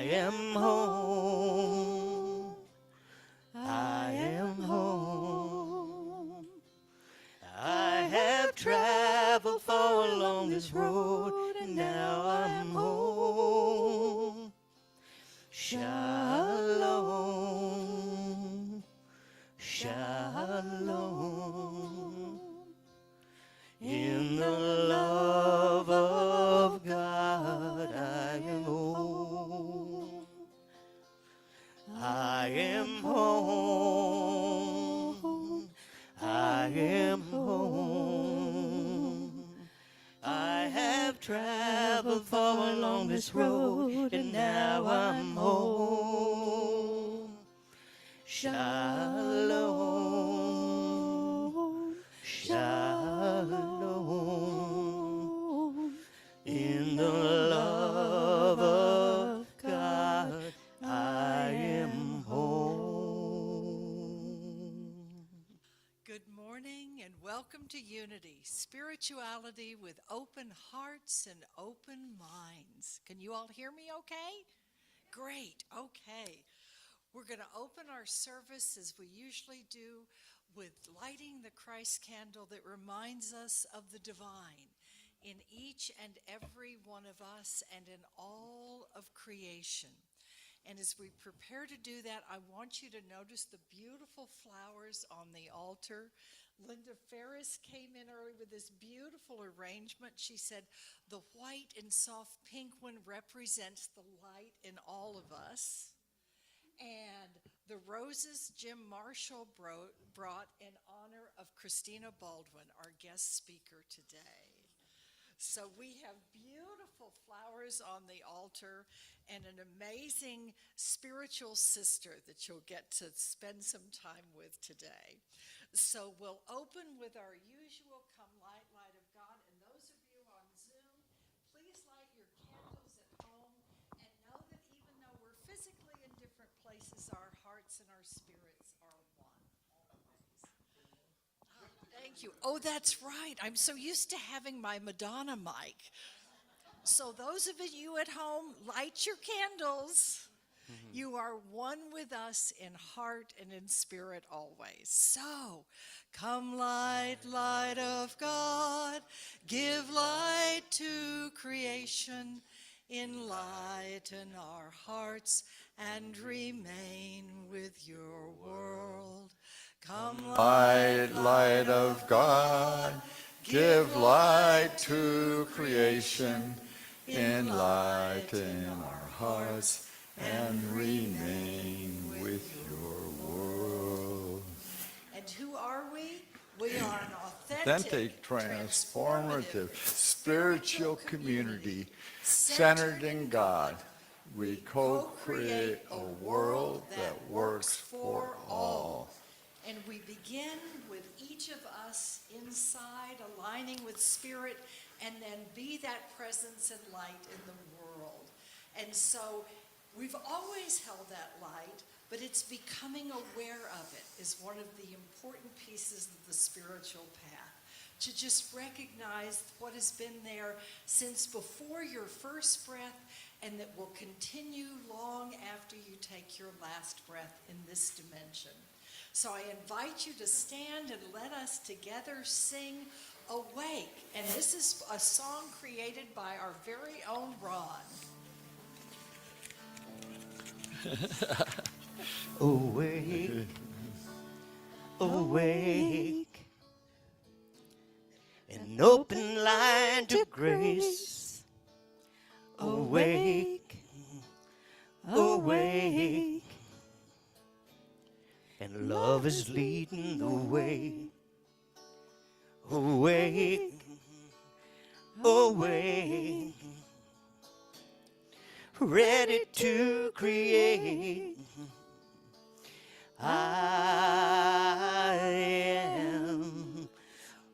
am home. I am home. I have traveled far along this road, and now I'm home. Shalom, shalom. In the love of God I am home. I am home. I am home. I have traveled far along this road, and now I'm home. Shalom, shalom. In the love of God, I am home. Good morning and welcome to Unity, spirituality with open hearts and open minds. Can you all hear me okay? Great, okay. We're going to open our service as we usually do with lighting the Christ candle that reminds us of the divine in each and every one of us and in all of creation. And as we prepare to do that, I want you to notice the beautiful flowers on the altar. Linda Ferris came in early with this beautiful arrangement. She said, the white and soft pink one represents the light in all of us. And the roses Jim Marshall brought in honor of Christina Baldwin, our guest speaker today. So we have beautiful flowers on the altar and an amazing spiritual sister that you'll get to spend some time with today. So we'll open with our usual Come Light, Light of God. And those of you on Zoom, please light your candles at home and know that even though we're physically in different places, our hearts and our spirits are one always. Thank you. Oh, that's right. I'm so used to having my Madonna mic. So those of you at home, light your candles. You are one with us in heart and in spirit always. So, come light, light of God, give light to creation, enlighten our hearts and remain with your world. Come light, light of God, give light to creation, enlighten our hearts and remain with your world. And who are we? We are an Authentic, transformative, spiritual community centered in God. We co-create a world that works for all. And we begin with each of us inside, aligning with spirit, and then be that presence and light in the world. And so we've always held that light, but it's becoming aware of it is one of the important pieces of the spiritual path. To just recognize what has been there since before your first breath and that will continue long after you take your last breath in this dimension. So I invite you to stand and let us together sing Awake. And this is a song created by our very own Ron. Awake, awake, an open line to grace. Awake, awake, and love is leading the way. Awake, awake, ready to create. I am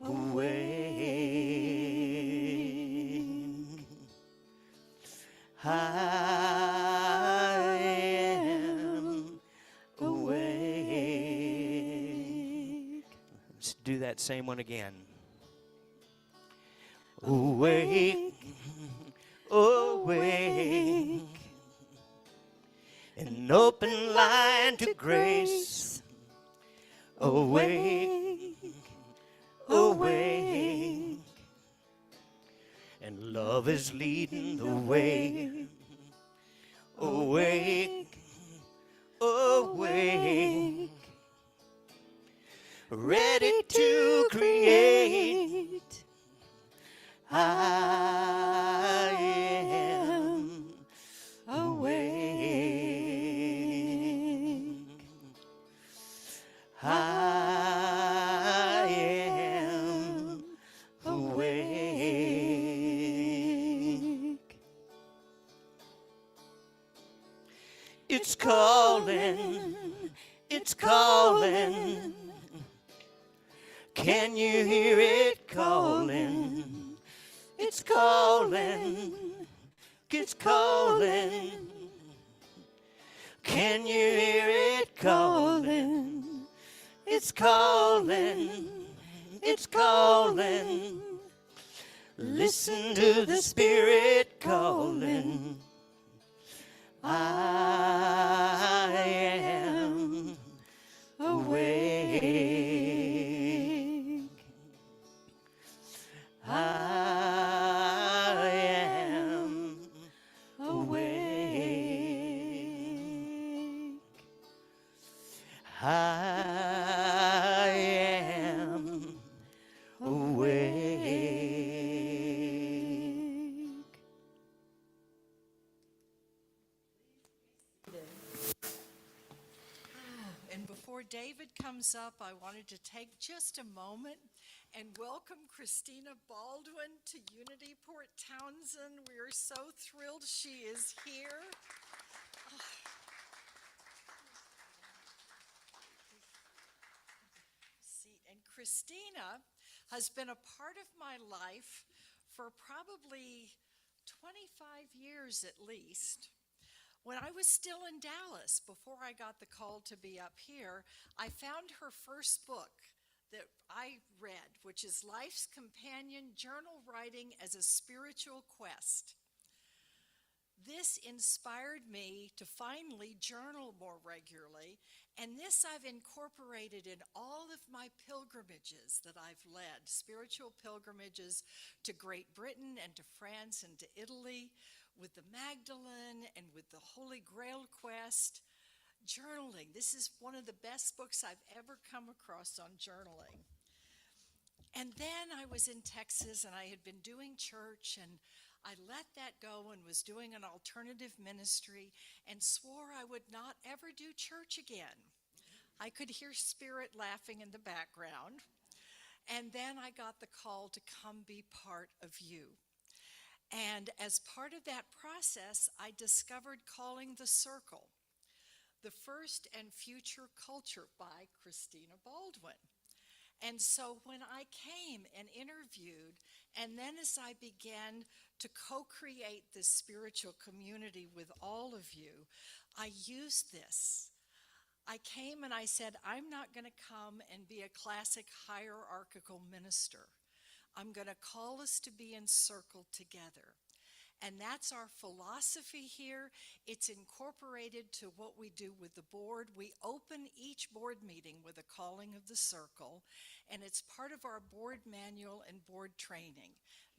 awake. I am awake. Let's do that same one again. Awake, awake, open line to grace. Awake, awake, and love is leading the way. Awake, awake, ready to create. I am awake. I am awake. It's calling, it's calling. Can you hear it calling? It's calling, it's calling. Can you hear it calling? It's calling, it's calling. Listen to the Spirit calling. I am awake. I am awake. I am awake. And before David comes up, I wanted to take just a moment and welcome Christina Baldwin to Unity Port Townsend. We are so thrilled she is here. And Christina has been a part of my life for probably 25 years at least. When I was still in Dallas, before I got the call to be up here, I found her first book that I read, which is Life's Companion: Journal Writing as a Spiritual Quest. This inspired me to finally journal more regularly, and this I've incorporated in all of my pilgrimages that I've led, spiritual pilgrimages to Great Britain and to France and to Italy, with the Magdalene and with the Holy Grail Quest. Journaling, this is one of the best books I've ever come across on journaling. And then I was in Texas and I had been doing church, and I let that go and was doing an alternative ministry and swore I would not ever do church again. I could hear Spirit laughing in the background. And then I got the call to come be part of you. And as part of that process, I discovered Calling the Circle, the first and future culture by Christina Baldwin. And so when I came and interviewed, and then as I began to co-create this spiritual community with all of you, I used this. I came and I said, I'm not going to come and be a classic hierarchical minister. I'm going to call us to be in circle together. And that's our philosophy here. It's incorporated to what we do with the board. We open each board meeting with a calling of the circle, and it's part of our board manual and board training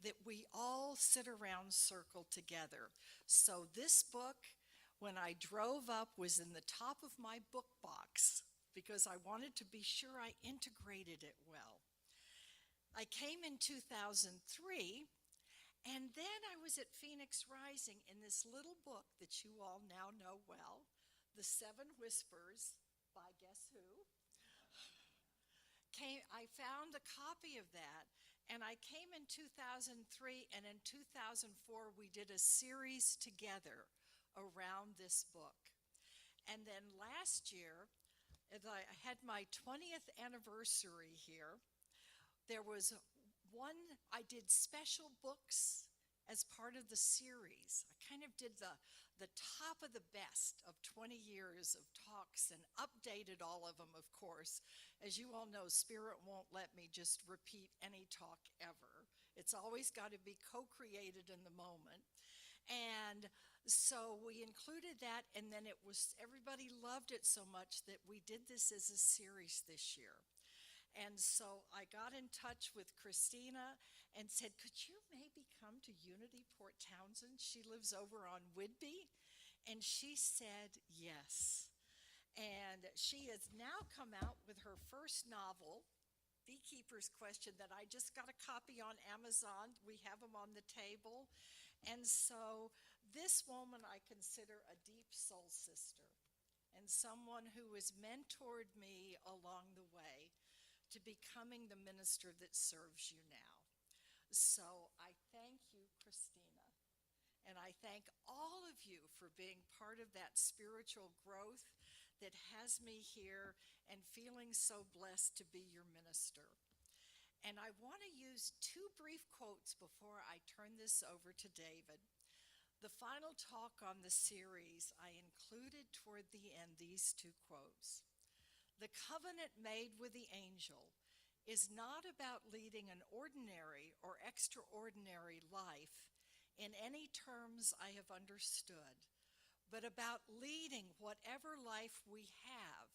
that we all sit around circle together. So this book, when I drove up, was in the top of my book box because I wanted to be sure I integrated it well. I came in 2003. And then I was at Phoenix Rising in this little book that you all now know well, The Seven Whispers by guess who? I found a copy of that, and I came in 2003, and in 2004 we did a series together around this book. And then last year, as I had my 20th anniversary here, there was I did special books as part of the series. I kind of did the top of the best of 20 years of talks and updated all of them, of course. As you all know, Spirit won't let me just repeat any talk ever. It's always got to be co-created in the moment. And So we included that, and then everybody loved it so much that we did this as a series this year. And so I got in touch with Christina and said, could you maybe come to Unity Port Townsend? She lives over on Whidbey. And she said yes. And she has now come out with her first novel, Beekeeper's Question, that I just got a copy on Amazon. We have them on the table. And so this woman I consider a deep soul sister and someone who has mentored me along the way to becoming the minister that serves you now. So I thank you, Christina. And I thank all of you for being part of that spiritual growth that has me here and feeling so blessed to be your minister. And I want to use two brief quotes before I turn this over to David. The final talk on the series, I included toward the end these two quotes. The covenant made with the angel is not about leading an ordinary or extraordinary life in any terms I have understood, but about leading whatever life we have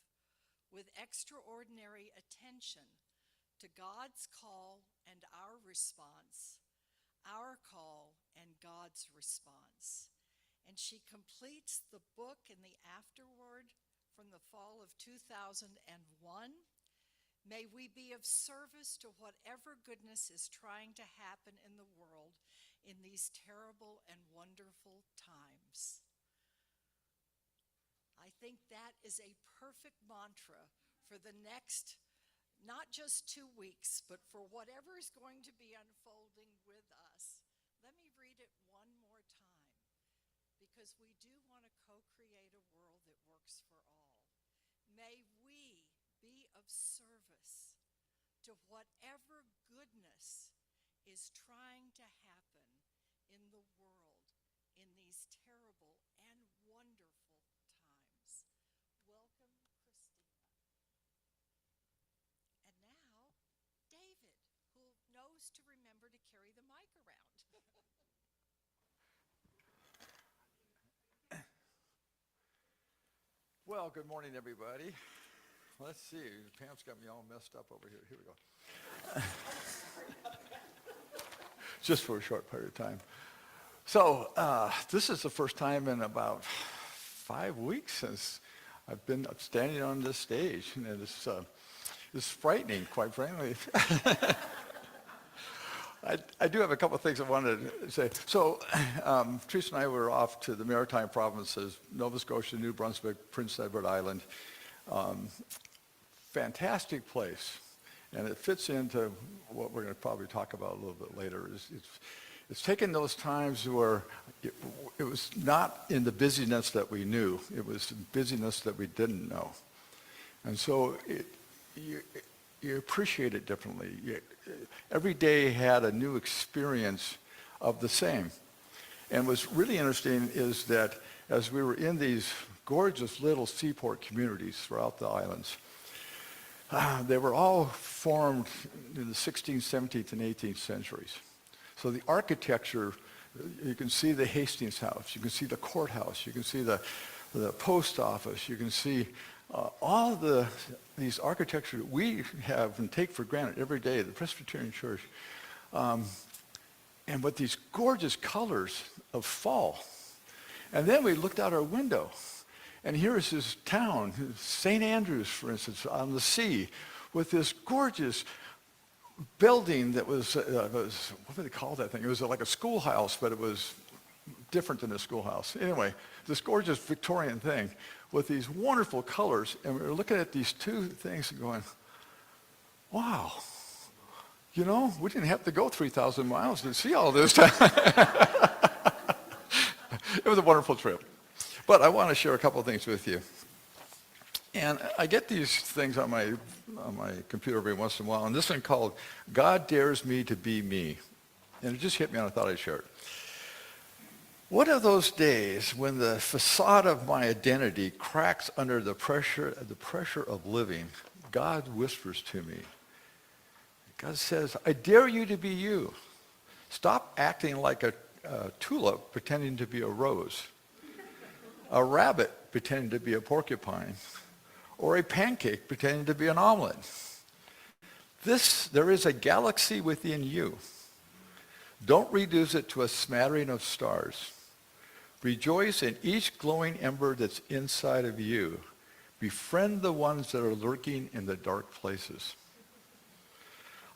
with extraordinary attention to God's call and our response, our call and God's response. And she completes the book in the afterword from the fall of 2001. May we be of service to whatever goodness is trying to happen in the world in these terrible and wonderful times. I think that is a perfect mantra for the next, not just 2 weeks, but for whatever is going to be unfolding with us. Let me read it one more time, because we do want to co-create a world that works for all. May we be of service to whatever goodness is trying to happen in the world in these terrible and wonderful times. Welcome, Christina. And now, David, who knows to remember to carry the mic around. Well, good morning, everybody. Let's see. Pam's got me all messed up over here. Here we go. Just for a short period of time. So this is the first time in about 5 weeks since I've been standing on this stage, and it's frightening, quite frankly. I do have a couple of things I wanted to say. So Teresa and I were off to the Maritime Provinces, Nova Scotia, New Brunswick, Prince Edward Island. Fantastic place. And it fits into what we're going to probably talk about a little bit later. It's taken those times where it was not in the busyness that we knew. It was the busyness that we didn't know. And so you appreciate it differently. Every day had a new experience of the same. And what's really interesting is that as we were in these gorgeous little seaport communities throughout the islands, they were all formed in the 16th, 17th, and 18th centuries. So the architecture, you can see the Hastings House, you can see the courthouse, you can see the post office, you can see all these architecture that we have and take for granted every day, the Presbyterian Church, and with these gorgeous colors of fall. And then we looked out our window, and here is this town, St. Andrews, for instance, on the sea, with this gorgeous building that was what do they call that thing? It was like a schoolhouse, but it was different than a schoolhouse. Anyway, this gorgeous Victorian thing with these wonderful colors, and we were looking at these two things and going, wow, you know, we didn't have to go 3,000 miles to see all this. It was a wonderful trip. But I want to share a couple of things with you. And I get these things on my computer every once in a while, and this one called God Dares Me to Be Me. And it just hit me, and I thought I'd share it. What are those days when the facade of my identity cracks under the pressure of living? God whispers to me. God says, I dare you to be you. Stop acting like a tulip pretending to be a rose. a rabbit pretending to be a porcupine, or a pancake pretending to be an omelet. There is a galaxy within you. Don't reduce it to a smattering of stars. Rejoice in each glowing ember that's inside of you. Befriend the ones that are lurking in the dark places.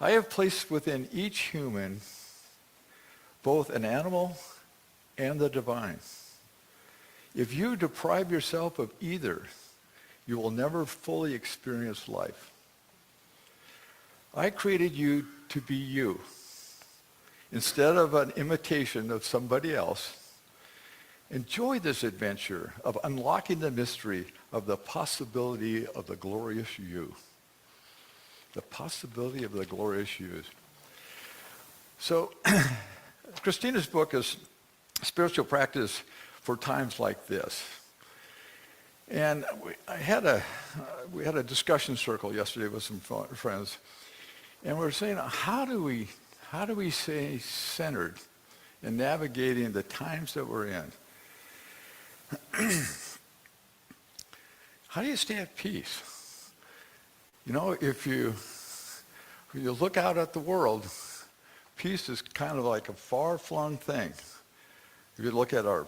I have placed within each human both an animal and the divine. If you deprive yourself of either, you will never fully experience life. I created you to be you. Instead of an imitation of somebody else, enjoy this adventure of unlocking the mystery of the possibility of the glorious you. The possibility of the glorious you. So, Christina's book is Spiritual Practice for Times Like This. And we had a discussion circle yesterday with some friends, and we were saying, how do we stay centered in navigating the times that we're in? How do you stay at peace? You know, if you look out at the world, peace is kind of like a far-flung thing. If you look at our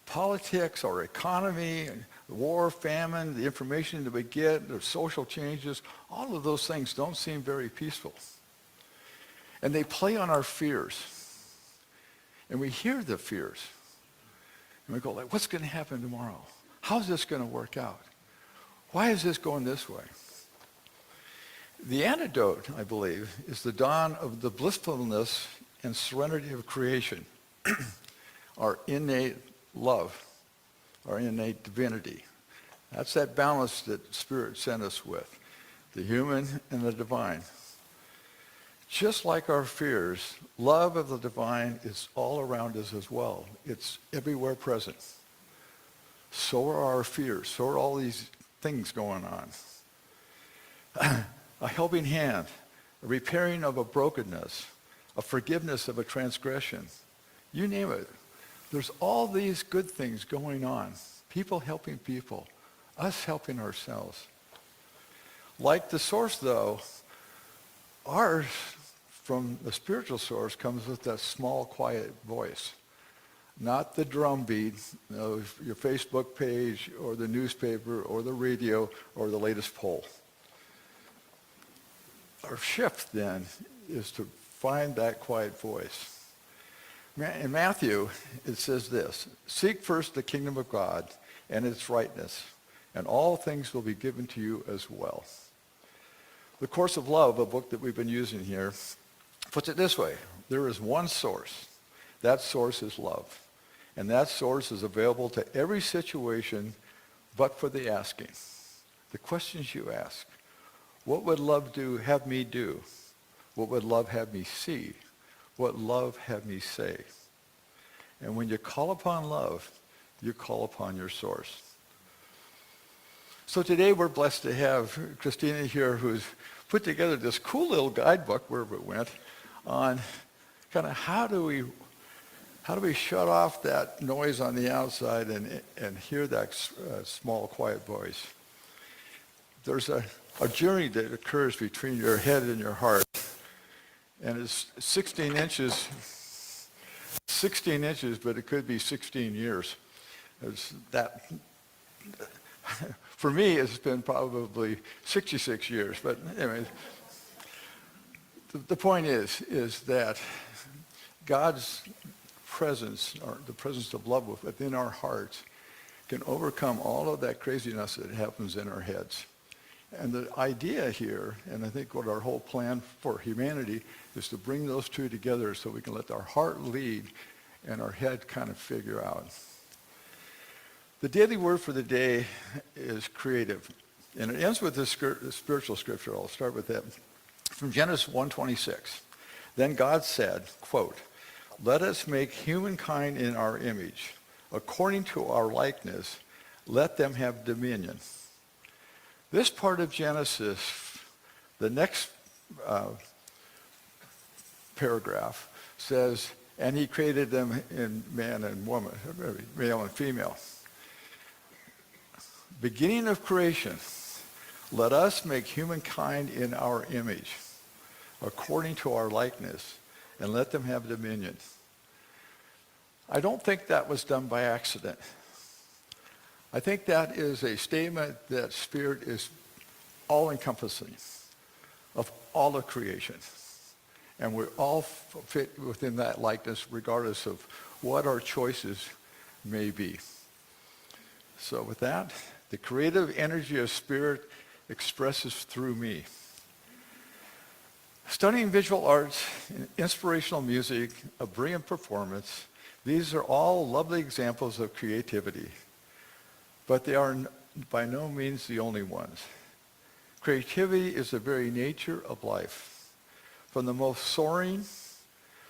politics, our economy, the war, famine, the information that we get, the social changes, all of those things don't seem very peaceful. And they play on our fears. And we hear the fears. And we go like, what's going to happen tomorrow? How's this going to work out? Why is this going this way? The antidote, I believe, is the dawn of the blissfulness and serenity of creation, our innate love, our innate divinity. That's that balance that Spirit sent us with, the human and the divine. Just like our fears, love of the divine is all around us as well. It's everywhere present. So are our fears. So are all these things going on. A helping hand, a repairing of a brokenness, a forgiveness of a transgression. You name it. There's all these good things going on. People helping people. Us helping ours. Like the source, though, ours from the spiritual source comes with that small, quiet voice. Not the drumbeat of your Facebook page or the newspaper or the radio or the latest poll. Our shift, then, is to find that quiet voice. In Matthew, it says this, seek first the kingdom of God and its rightness, and all things will be given to you as well. The Course of Love, a book that we've been using here, puts it this way. There is one source. That source is love. And that source is available to every situation but for the asking. The questions you ask. What would love have me do? What would love have me see? What love have me say? And when you call upon love, you call upon your source. So today we're blessed to have Christina here, who's put together this cool little guidebook, wherever it went, on kind of how do we shut off that noise on the outside and hear that small, quiet voice. There's a journey that occurs between your head and your heart, and it's 16 inches, but it could be 16 years. It's that. For me, it's been probably 66 years, but anyway, the point is that God's presence, or the presence of love within our hearts, can overcome all of that craziness that happens in our heads. And the idea here, and I think what our whole plan for humanity, is to bring those two together so we can let our heart lead and our head kind of figure out. The daily word for the day is creative. And it ends with this spiritual scripture. I'll start with that. From Genesis 1:26. Then God said, quote, let us make humankind in our image, according to our likeness, let them have dominion. This part of Genesis, the next paragraph, says, and he created them in man and woman, male and female. Beginning of creation, let us make humankind in our image, according to our likeness, and let them have dominion. I don't think that was done by accident. I think that is a statement that Spirit is all-encompassing of all of creation. And we all fit within that likeness regardless of what our choices may be. So with that, the creative energy of Spirit expresses through me. Studying visual arts, inspirational music, a brilliant performance, these are all lovely examples of creativity, but they are by no means the only ones. Creativity is the very nature of life. From the most soaring,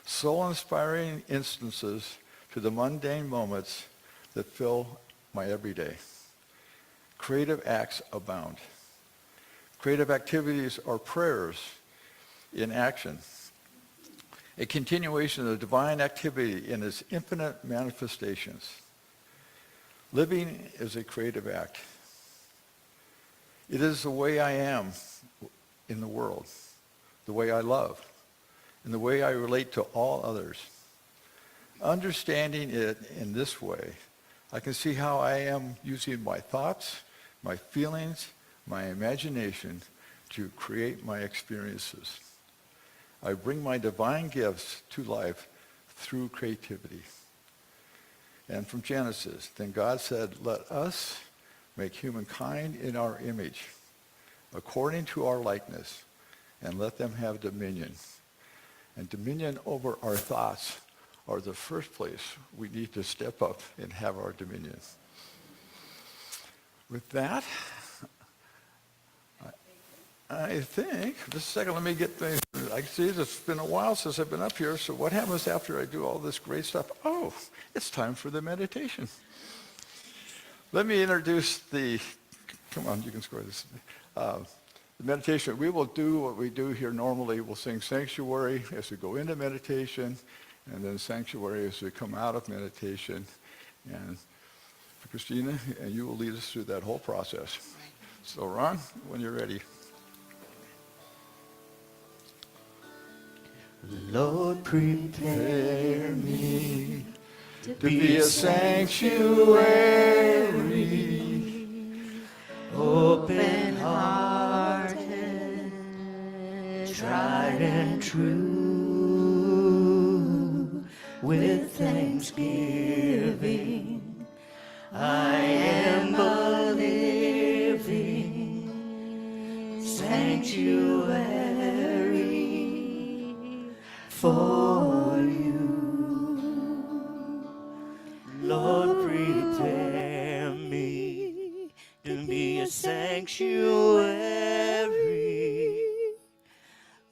soul-inspiring instances to the mundane moments that fill my everyday. Creative acts abound. Creative activities are prayers in action, a continuation of the divine activity in its infinite manifestations. Living is a creative act. It is the way I am in the world, the way I love, and the way I relate to all others. Understanding it in this way, I can see how I am using my thoughts, my feelings, my imagination to create my experiences. I bring my divine gifts to life through creativity. And from Genesis, then God said, let us make humankind in our image, according to our likeness, and let them have dominion. And dominion over our thoughts are the first place we need to step up and have our dominion. With that, I think, just a second, let me get things, I see it's been a while since I've been up here, so what happens after I do all this great stuff? Oh, it's time for the meditation. Let me introduce come on, you can score this. The meditation, we will do what we do here normally. We'll sing Sanctuary as we go into meditation, and then Sanctuary as we come out of meditation. And Christina, and you will lead us through that whole process. So Ron, when you're ready. Lord, prepare me To be a sanctuary, open-hearted, tried and true, with thanksgiving. I am a living sanctuary for you. Lord, prepare me to be a sanctuary,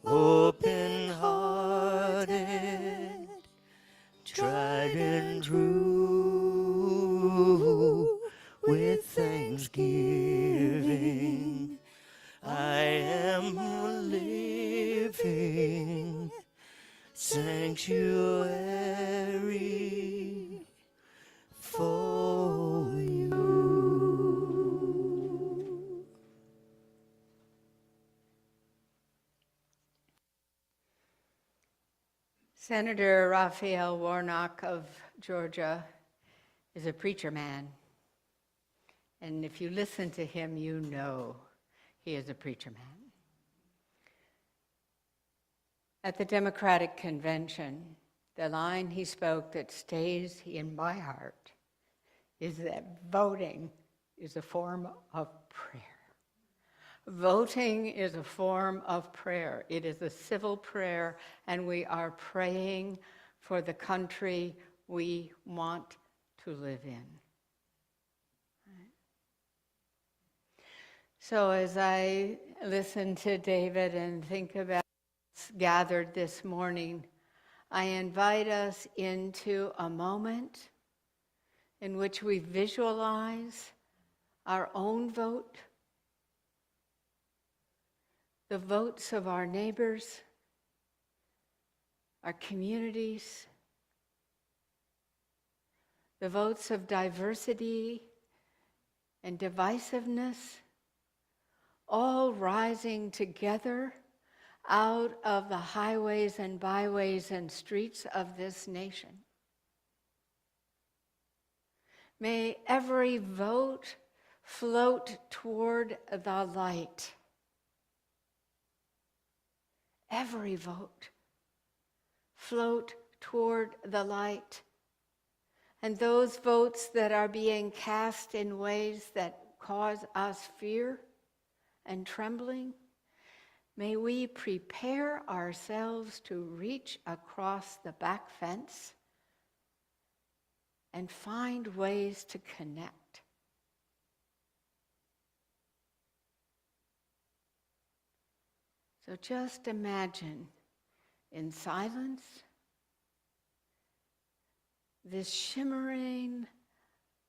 open-hearted, tried and true, with thanksgiving. I am a living sanctuary for you. Senator Raphael Warnock of Georgia is a preacher man. And if you listen to him, you know he is a preacher man. At the Democratic Convention, the line he spoke that stays in my heart is that voting is a form of prayer. Voting is a form of prayer. It is a civil prayer, and we are praying for the country we want to live in. So as I listen to David and think about what's gathered this morning, I invite us into a moment in which we visualize our own vote, the votes of our neighbors, our communities, the votes of diversity and divisiveness, all rising together out of the highways and byways and streets of this nation. May every vote float toward the light. Every vote float toward the light. And those votes that are being cast in ways that cause us fear and trembling, may we prepare ourselves to reach across the back fence and find ways to connect. So just imagine in silence this shimmering,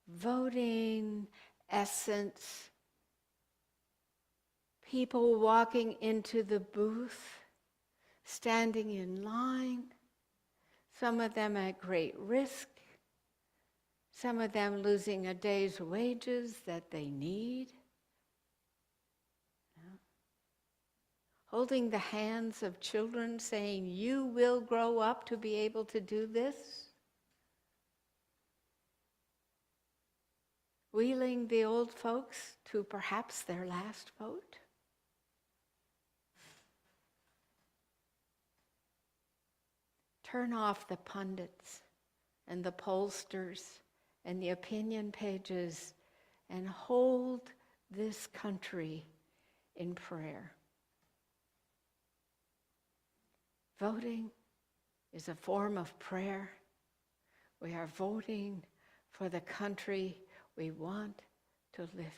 voting essence, people walking into the booth, standing in line, some of them at great risk, some of them losing a day's wages that they need. Holding the hands of children saying, "You will grow up to be able to do this." Wheeling the old folks to perhaps their last vote. Turn off the pundits and the pollsters and the opinion pages and hold this country in prayer. Voting is a form of prayer. We are voting for the country we want to live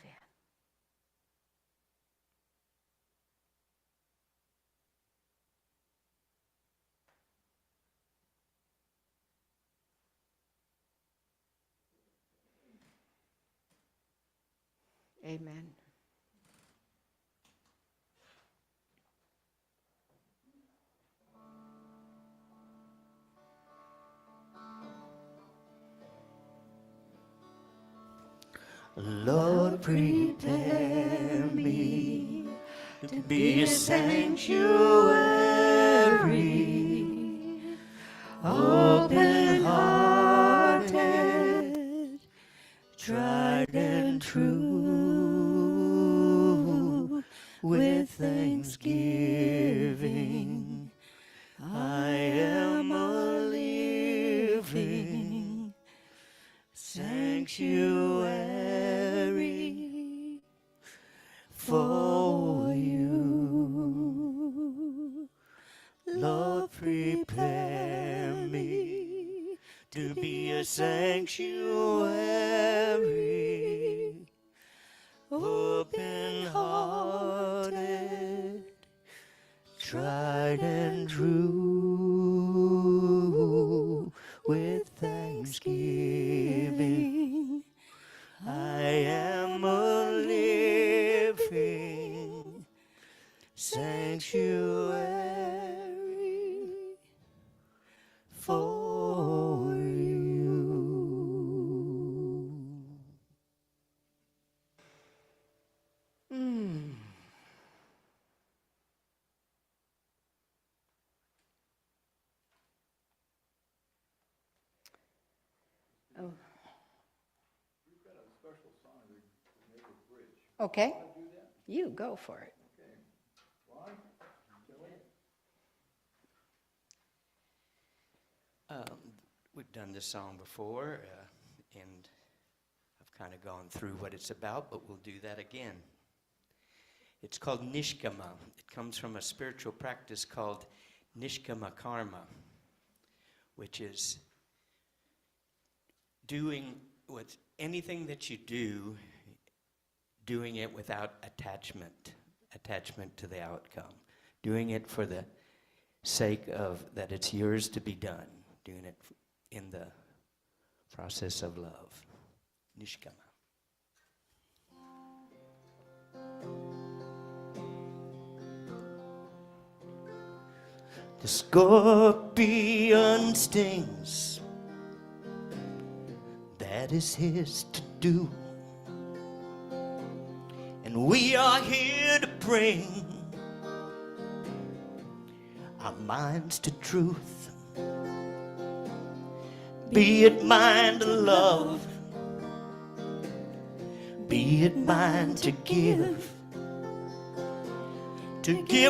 in. Amen. Lord, prepare me to be a sanctuary, open-hearted, tried and true, with thanksgiving. I am a living sanctuary for you. Lord, prepare me to be a sanctuary, open-hearted, tried and true, with thanksgiving. I am a living sanctuary for you. Oh. Okay. You go for it. We've done this song before, and I've kind of gone through what it's about, but we'll do that again. It's called Nishkama. It comes from a spiritual practice called Nishkama Karma, which is doing anything that you do, doing it without attachment to the outcome, doing it for the sake of that it's yours to be done, doing it in the process of love. Nishkama. The scorpion stings, the that is his to do. And we are here to bring our minds to truth. Be it mine to love, be it mine to give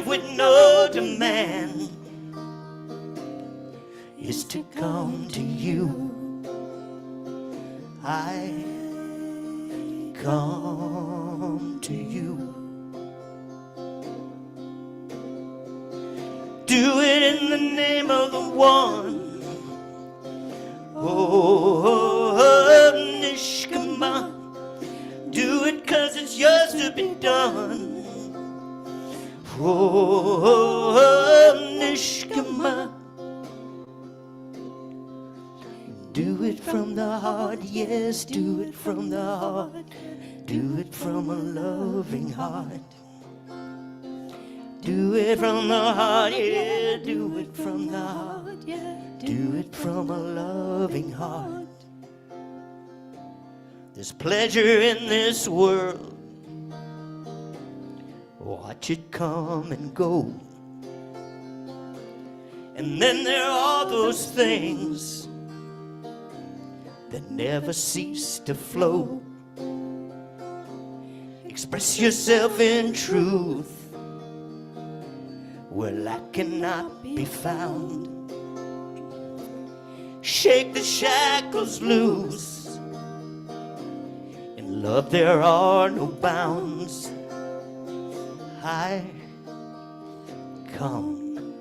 with no demand, is to come to you. I come to you. Do it in the name of the one. Oh, Nishkama. Do it 'cause it's yours to be done. Oh, Nishkama. Do it from the heart, yes, do it from the heart. Do it from a loving heart. Do it from the heart, yeah, do it from the heart. Do it from a loving heart. There's pleasure in this world. Watch it come and go. And then there are those things that never cease to flow. Express yourself in truth where lack cannot be found. Shake the shackles loose. In love there are no bounds. I come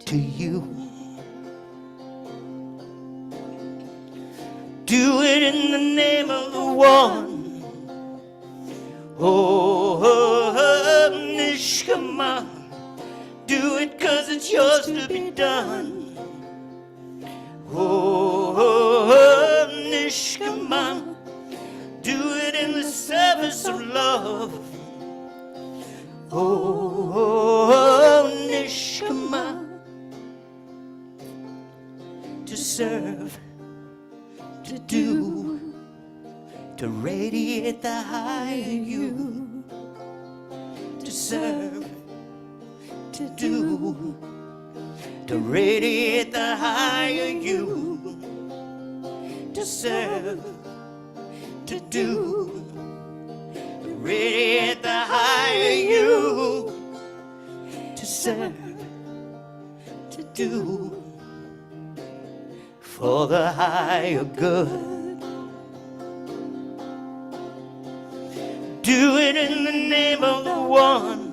to you. Do it in the name of the one. Oh, Nishkama. Do it 'cause it's yours to be done. Oh, Nishkama. Do it in the service of love. Oh, Nishkama. To serve, to do, to radiate the higher you. To serve, to do, to radiate the higher you. To serve, to do, to radiate the higher you. To serve, to do, for the higher good. Do it in the name of the one.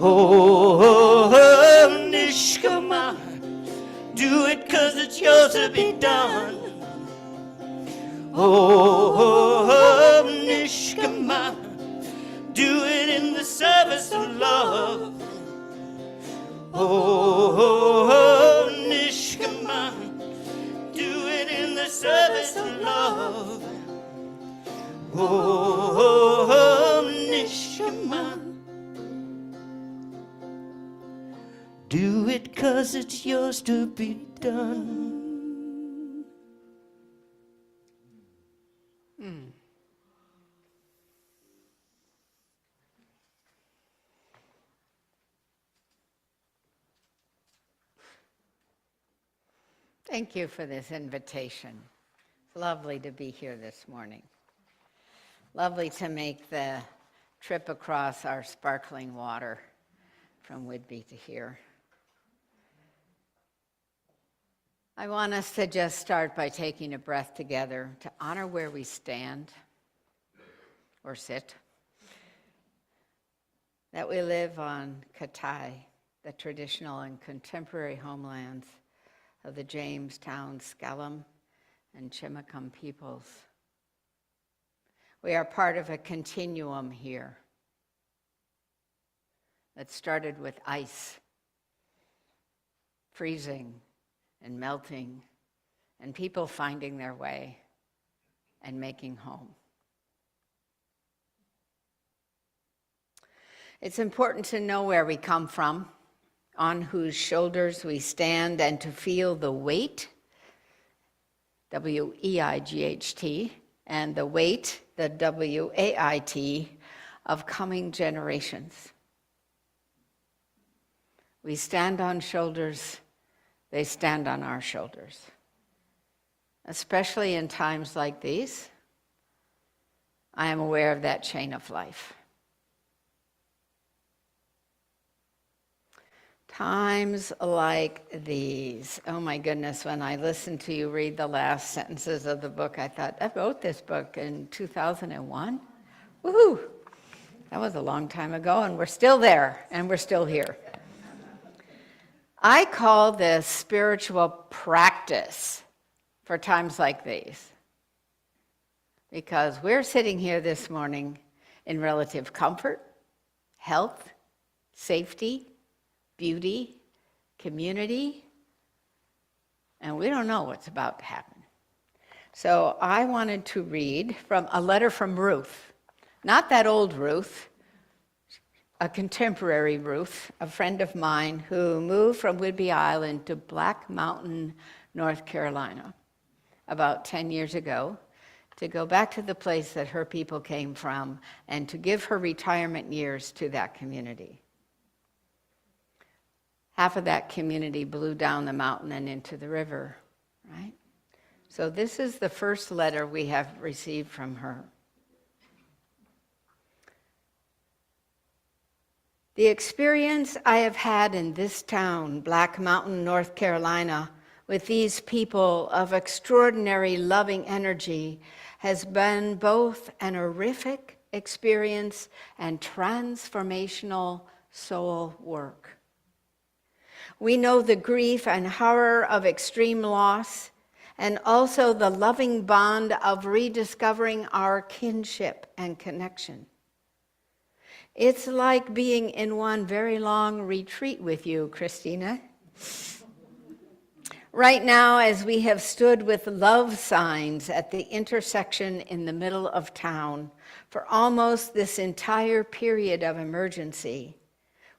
Oh, Nishkama. Do it 'cause it's yours to be done. Oh, Nishkama. Do it in the service of love. Oh, Nishkama. Do it in the service of love. Oh, Nishkama. Do it 'cause it's yours to be done. Thank you for this invitation. It's lovely to be here this morning. Lovely to make the trip across our sparkling water from Whidbey to here. I want us to just start by taking a breath together to honor where we stand or sit. That we live on Katai, the traditional and contemporary homelands of the Jamestown, Skellum, and Chimacum peoples. We are part of a continuum here that started with ice, freezing and melting, and people finding their way and making home. It's important to know where we come from, on whose shoulders we stand, and to feel the weight W-E-I-G-H-T, and the weight, the W-A-I-T, of coming generations. We stand on shoulders, they stand on our shoulders. Especially in times like these, I am aware of that chain of life. Times like these. Oh my goodness, when I listened to you read the last sentences of the book, I thought, I wrote this book in 2001? Woohoo! That was a long time ago, and we're still there, and we're still here. I call this spiritual practice for times like these, because we're sitting here this morning in relative comfort, health, safety, beauty, community, and we don't know what's about to happen. So I wanted to read from a letter from Ruth, not that old Ruth, a contemporary Ruth, a friend of mine who moved from Whidbey Island to Black Mountain, North Carolina, about 10 years ago, to go back to the place that her people came from and to give her retirement years to that community. Half of that community blew down the mountain and into the river, right? So this is the first letter we have received from her. The experience I have had in this town, Black Mountain, North Carolina, with these people of extraordinary loving energy has been both an horrific experience and transformational soul work. We know the grief and horror of extreme loss, and also the loving bond of rediscovering our kinship and connection. It's like being in one very long retreat with you, Christina. Right now, as we have stood with love signs at the intersection in the middle of town for almost this entire period of emergency,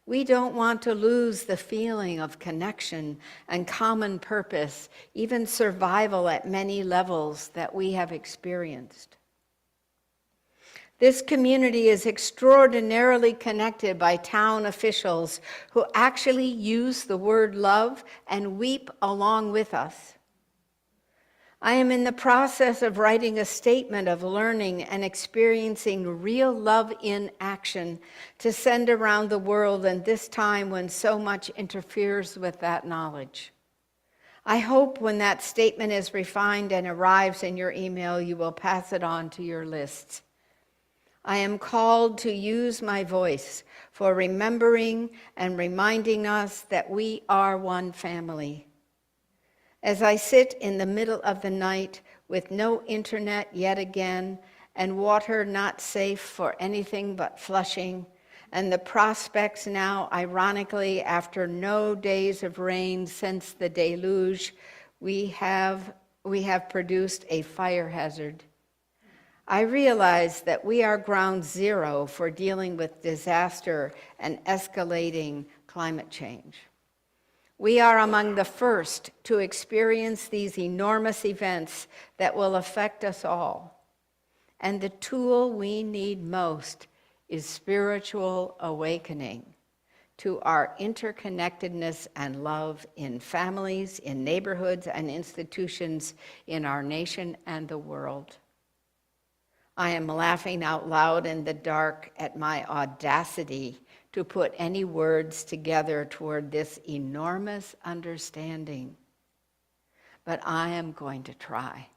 we don't want to lose the feeling of connection and common purpose, even survival at many levels that we have experienced. This community is extraordinarily connected by town officials who actually use the word love and weep along with us. I am in the process of writing a statement of learning and experiencing real love in action to send around the world in this time when so much interferes with that knowledge. I hope when that statement is refined and arrives in your email, you will pass it on to your lists. I am called to use my voice for remembering and reminding us that we are one family. As I sit in the middle of the night with no internet yet again and water not safe for anything but flushing, and the prospects now, ironically, after no days of rain since the deluge, we have produced a fire hazard. I realize that we are ground zero for dealing with disaster and escalating climate change. We are among the first to experience these enormous events that will affect us all. And the tool we need most is spiritual awakening to our interconnectedness and love in families, in neighborhoods and institutions, in our nation and the world. I am laughing out loud in the dark at my audacity to put any words together toward this enormous understanding. But I am going to try.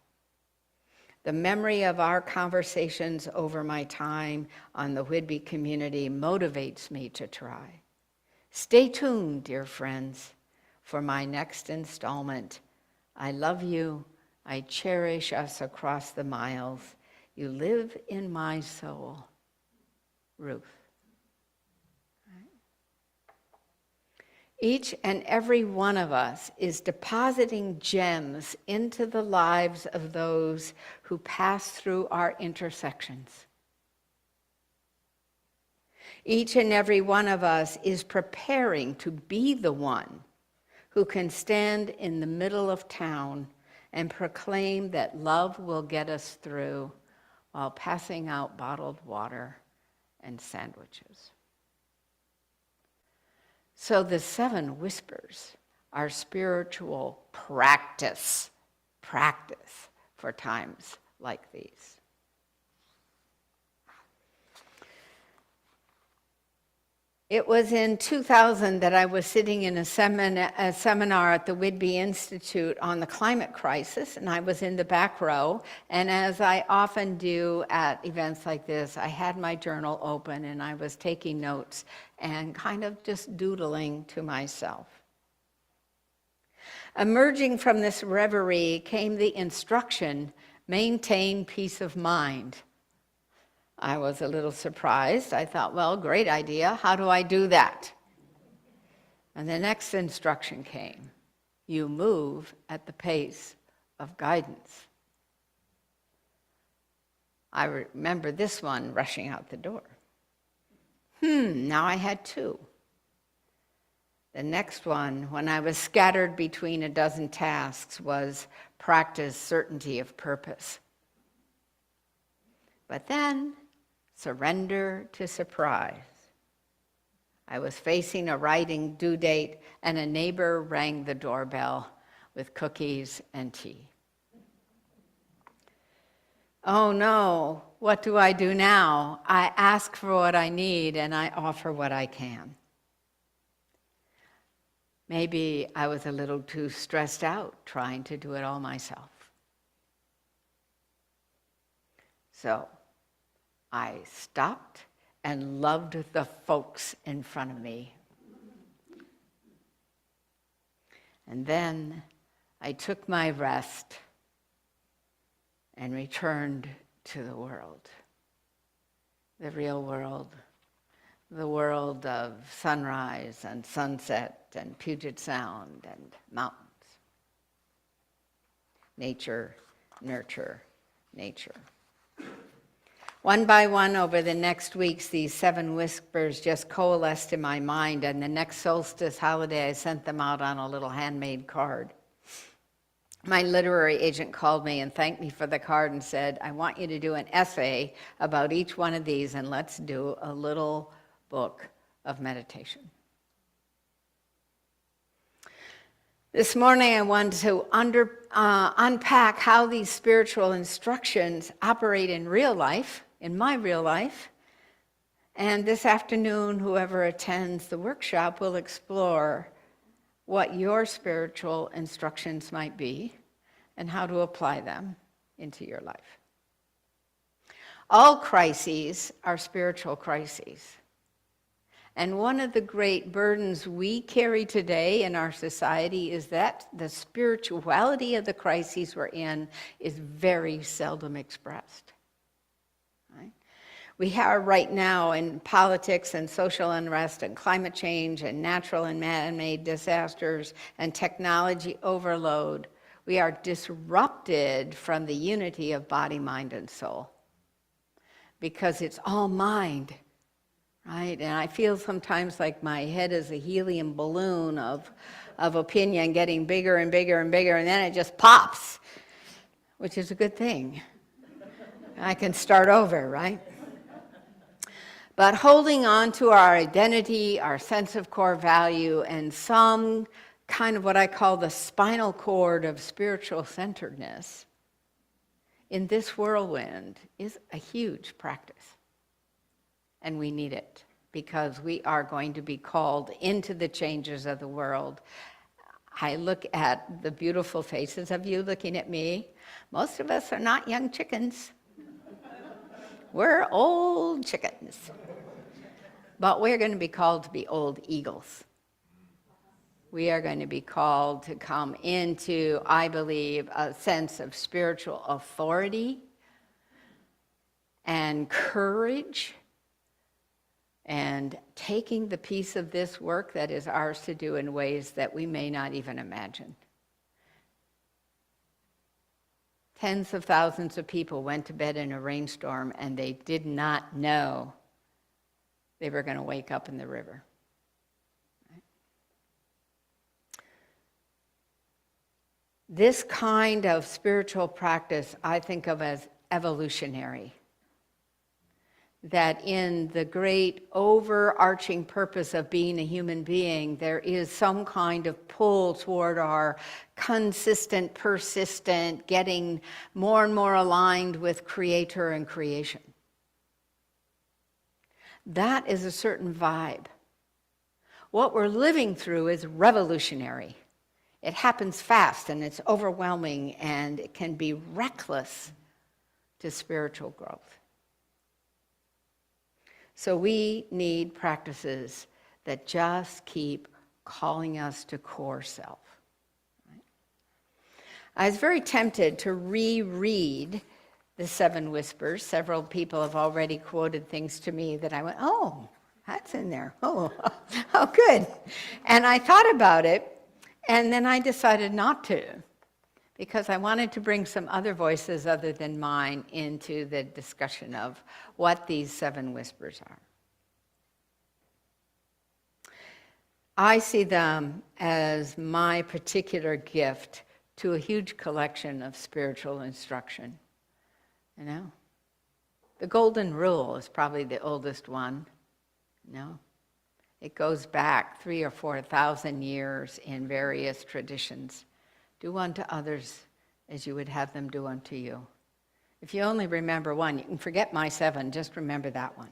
The memory of our conversations over my time on the Whidbey community motivates me to try. Stay tuned, dear friends, for my next installment. I love you. I cherish us across the miles. You live in my soul. Ruth. Each and every one of us is depositing gems into the lives of those who pass through our intersections. Each and every one of us is preparing to be the one who can stand in the middle of town and proclaim that love will get us through while passing out bottled water and sandwiches. So the 7 whispers are spiritual practice for times like these. It was in 2000 that I was sitting in a seminar at the Whitby Institute on the climate crisis, and I was in the back row. And as I often do at events like this, I had my journal open and I was taking notes and kind of just doodling to myself. Emerging from this reverie came the instruction, maintain peace of mind. I was a little surprised. I thought, well, great idea. How do I do that? And the next instruction came. You move at the pace of guidance. I remember this one rushing out the door. Now I had 2. The next one, when I was scattered between a dozen tasks, was practice certainty of purpose. But then, surrender to surprise. I was facing a writing due date, and a neighbor rang the doorbell with cookies and tea. Oh no, what do I do now? I ask for what I need, and I offer what I can. Maybe I was a little too stressed out trying to do it all myself. So I stopped and loved the folks in front of me. And then I took my rest and returned to the world, the real world, the world of sunrise and sunset and Puget Sound and mountains. Nature, nurture, nature. One by one, over the next weeks, these 7 whispers just coalesced in my mind, and the next solstice holiday, I sent them out on a little handmade card. My literary agent called me and thanked me for the card and said, I want you to do an essay about each one of these, and let's do a little book of meditation. This morning, I wanted to unpack how these spiritual instructions operate in real life, in my real life. And this afternoon, whoever attends the workshop will explore what your spiritual instructions might be and how to apply them into your life. All crises are spiritual crises. And one of the great burdens we carry today in our society is that the spirituality of the crises we're in is very seldom expressed. Right? We are right now in politics and social unrest and climate change and natural and man-made disasters and technology overload. We are disrupted from the unity of body, mind, and soul because it's all mind. Right? And I feel sometimes like my head is a helium balloon of opinion getting bigger and bigger and bigger, and then it just pops, which is a good thing. I can start over, right? But holding on to our identity, our sense of core value, and some kind of what I call the spinal cord of spiritual centeredness in this whirlwind is a huge practice. And we need it because we are going to be called into the changes of the world. I look at the beautiful faces of you looking at me. Most of us are not young chickens. We're old chickens. But we're going to be called to be old eagles. We are going to be called to come into, I believe, a sense of spiritual authority and courage, and taking the piece of this work that is ours to do in ways that we may not even imagine. Tens of thousands of people went to bed in a rainstorm, and they did not know they were going to wake up in the river. This kind of spiritual practice I think of as evolutionary. That in the great overarching purpose of being a human being, there is some kind of pull toward our consistent, persistent, getting more and more aligned with Creator and creation. That is a certain vibe. What we're living through is revolutionary. It happens fast and it's overwhelming and it can be reckless to spiritual growth. So we need practices that just keep calling us to core self. Right? I was very tempted to reread the Seven Whispers. Several people have already quoted things to me that I went, oh, that's in there. Oh, oh, good. And I thought about it, and then I decided not to, because I wanted to bring some other voices other than mine into the discussion of what these seven whispers are. I see them as my particular gift to a huge collection of spiritual instruction. You know? The Golden Rule is probably the oldest one. No? It goes back 3,000 or 4,000 years in various traditions. Do unto others as you would have them do unto you. If you only remember one, you can forget my seven, just remember that one.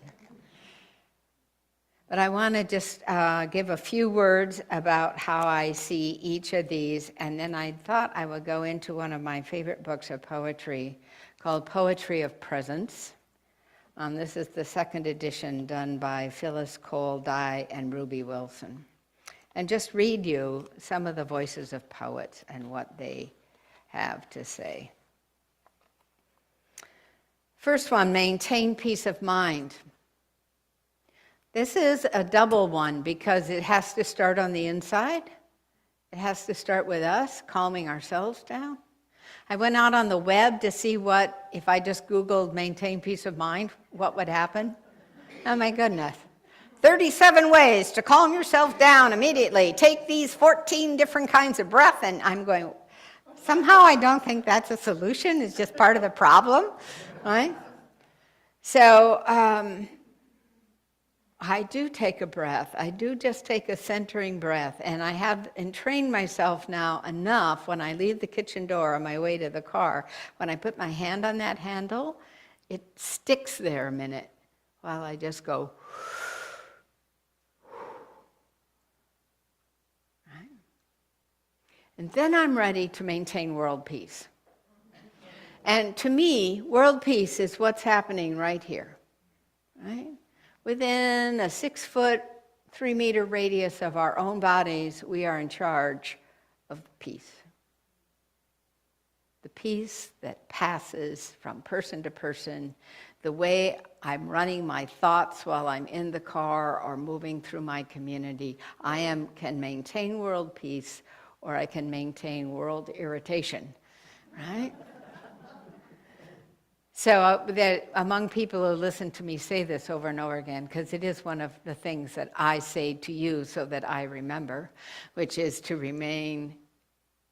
But I want to just give a few words about how I see each of these, and then I thought I would go into one of my favorite books of poetry called Poetry of Presence. This is the second edition done by Phyllis Cole Dye and Ruby Wilson. And just read you some of the voices of poets and what they have to say. First one, maintain peace of mind. This is a double one because it has to start on the inside. It has to start with us, calming ourselves down. I went out on the web to see what, if I just Googled maintain peace of mind, what would happen. Oh my goodness. 37 ways to calm yourself down immediately. Take these 14 different kinds of breath. And I'm going, somehow I don't think that's a solution. It's just part of the problem, right? So I do take a breath. I do just take a centering breath. And I have entrained myself now enough when I leave the kitchen door on my way to the car, when I put my hand on that handle, it sticks there a minute while I just go, right? And then I'm ready to maintain world peace. And to me, world peace is what's happening right here, right? Within a 6-foot, 3-meter radius of our own bodies, we are in charge of peace. The peace that passes from person to person, the way I'm running my thoughts while I'm in the car or moving through my community. Can maintain world peace, or I can maintain world irritation, right? So among people who listen to me say this over and over again, because it is one of the things that I say to you so that I remember, which is to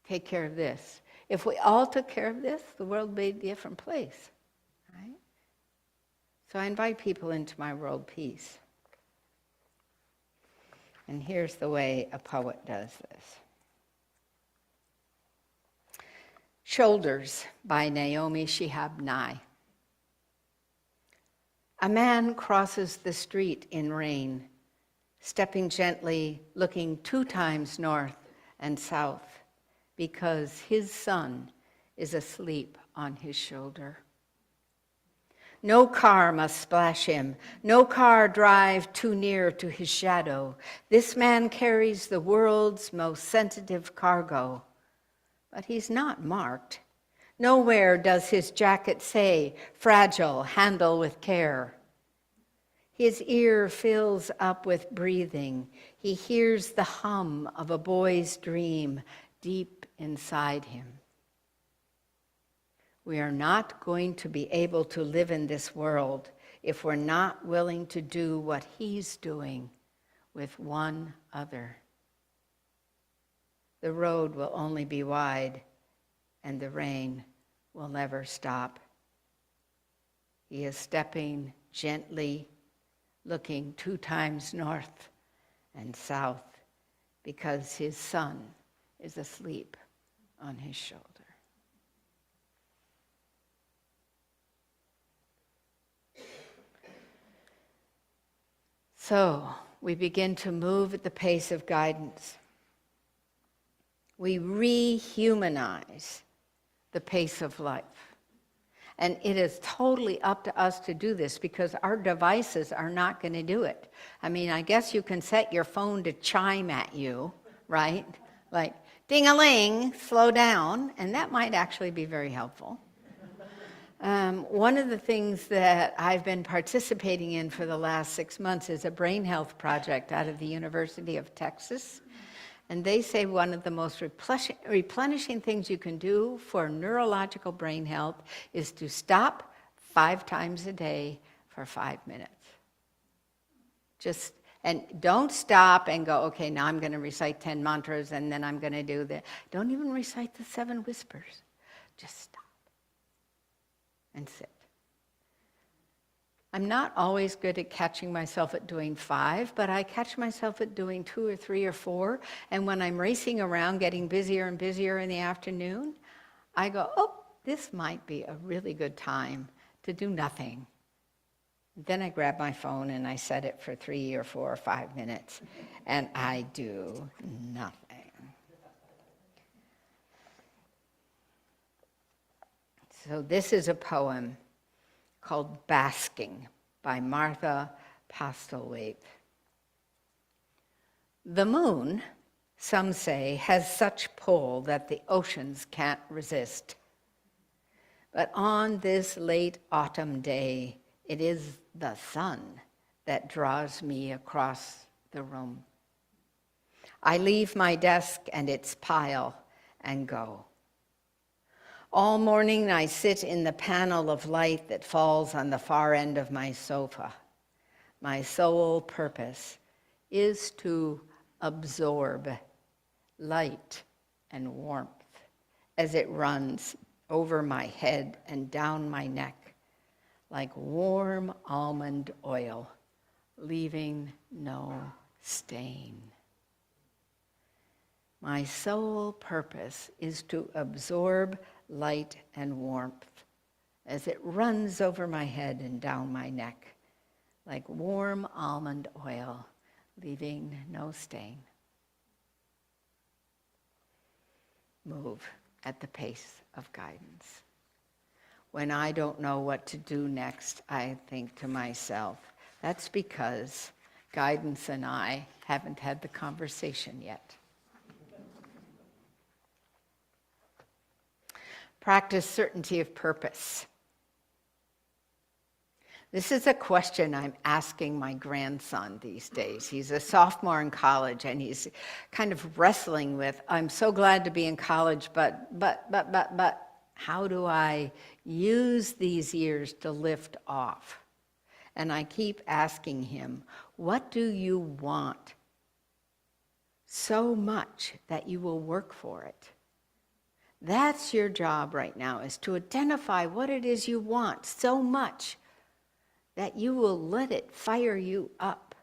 take care of this. If we all took care of this, the world would be a different place, right? So I invite people into my world peace. And here's the way a poet does this. Shoulders by Naomi Shihab Nye. A man crosses the street in rain, stepping gently, looking 2 times north and south, because his son is asleep on his shoulder. No car must splash him, no car drive too near to his shadow. This man carries the world's most sensitive cargo, but he's not marked. Nowhere does his jacket say, fragile, handle with care. His ear fills up with breathing. He hears the hum of a boy's dream deep inside him. We are not going to be able to live in this world if we're not willing to do what he's doing with one other. The road will only be wide and the rain will never stop. He is stepping gently, looking 2 times north and south, because his son is asleep on his shoulder. So we begin to move at the pace of guidance. We rehumanize the pace of life. And it is totally up to us to do this because our devices are not going to do it. I mean, I guess you can set your phone to chime at you, right? Like, ding-a-ling, slow down, and that might actually be very helpful. One of the things that I've been participating in for the last 6 months is a brain health project out of the University of Texas. And they say one of the most replenishing things you can do for neurological brain health is to stop 5 times a day for 5 minutes. And don't stop and go, okay, now I'm going to recite 10 mantras and then I'm going to do that. Don't even recite the 7 whispers. Just stop and sit. I'm not always good at catching myself at doing 5, but I catch myself at doing 2 or 3 or 4. And when I'm racing around getting busier and busier in the afternoon, I go, oh, this might be a really good time to do nothing. Then I grab my phone and I set it for 3 or 4 or 5 minutes, and I do nothing. So this is a poem called Basking by Martha Postlethwaite. The moon, some say, has such pull that the oceans can't resist. But on this late autumn day, it is the sun that draws me across the room. I leave my desk and its pile and go. All morning I sit in the panel of light that falls on the far end of my sofa. My sole purpose is to absorb light and warmth as it runs over my head and down my neck like warm almond oil, leaving no stain. My sole purpose is to absorb light and warmth as it runs over my head and down my neck like warm almond oil, leaving no stain. Move at the pace of guidance. When I don't know what to do next, I think to myself, that's because guidance and I haven't had the conversation yet. Practice certainty of purpose. This is a question I'm asking my grandson these days. He's a sophomore in college, and he's kind of wrestling with, I'm so glad to be in college, but, how do I use these years to lift off? And I keep asking him, what do you want so much that you will work for it? That's your job right now, is to identify what it is you want so much that you will let it fire you up.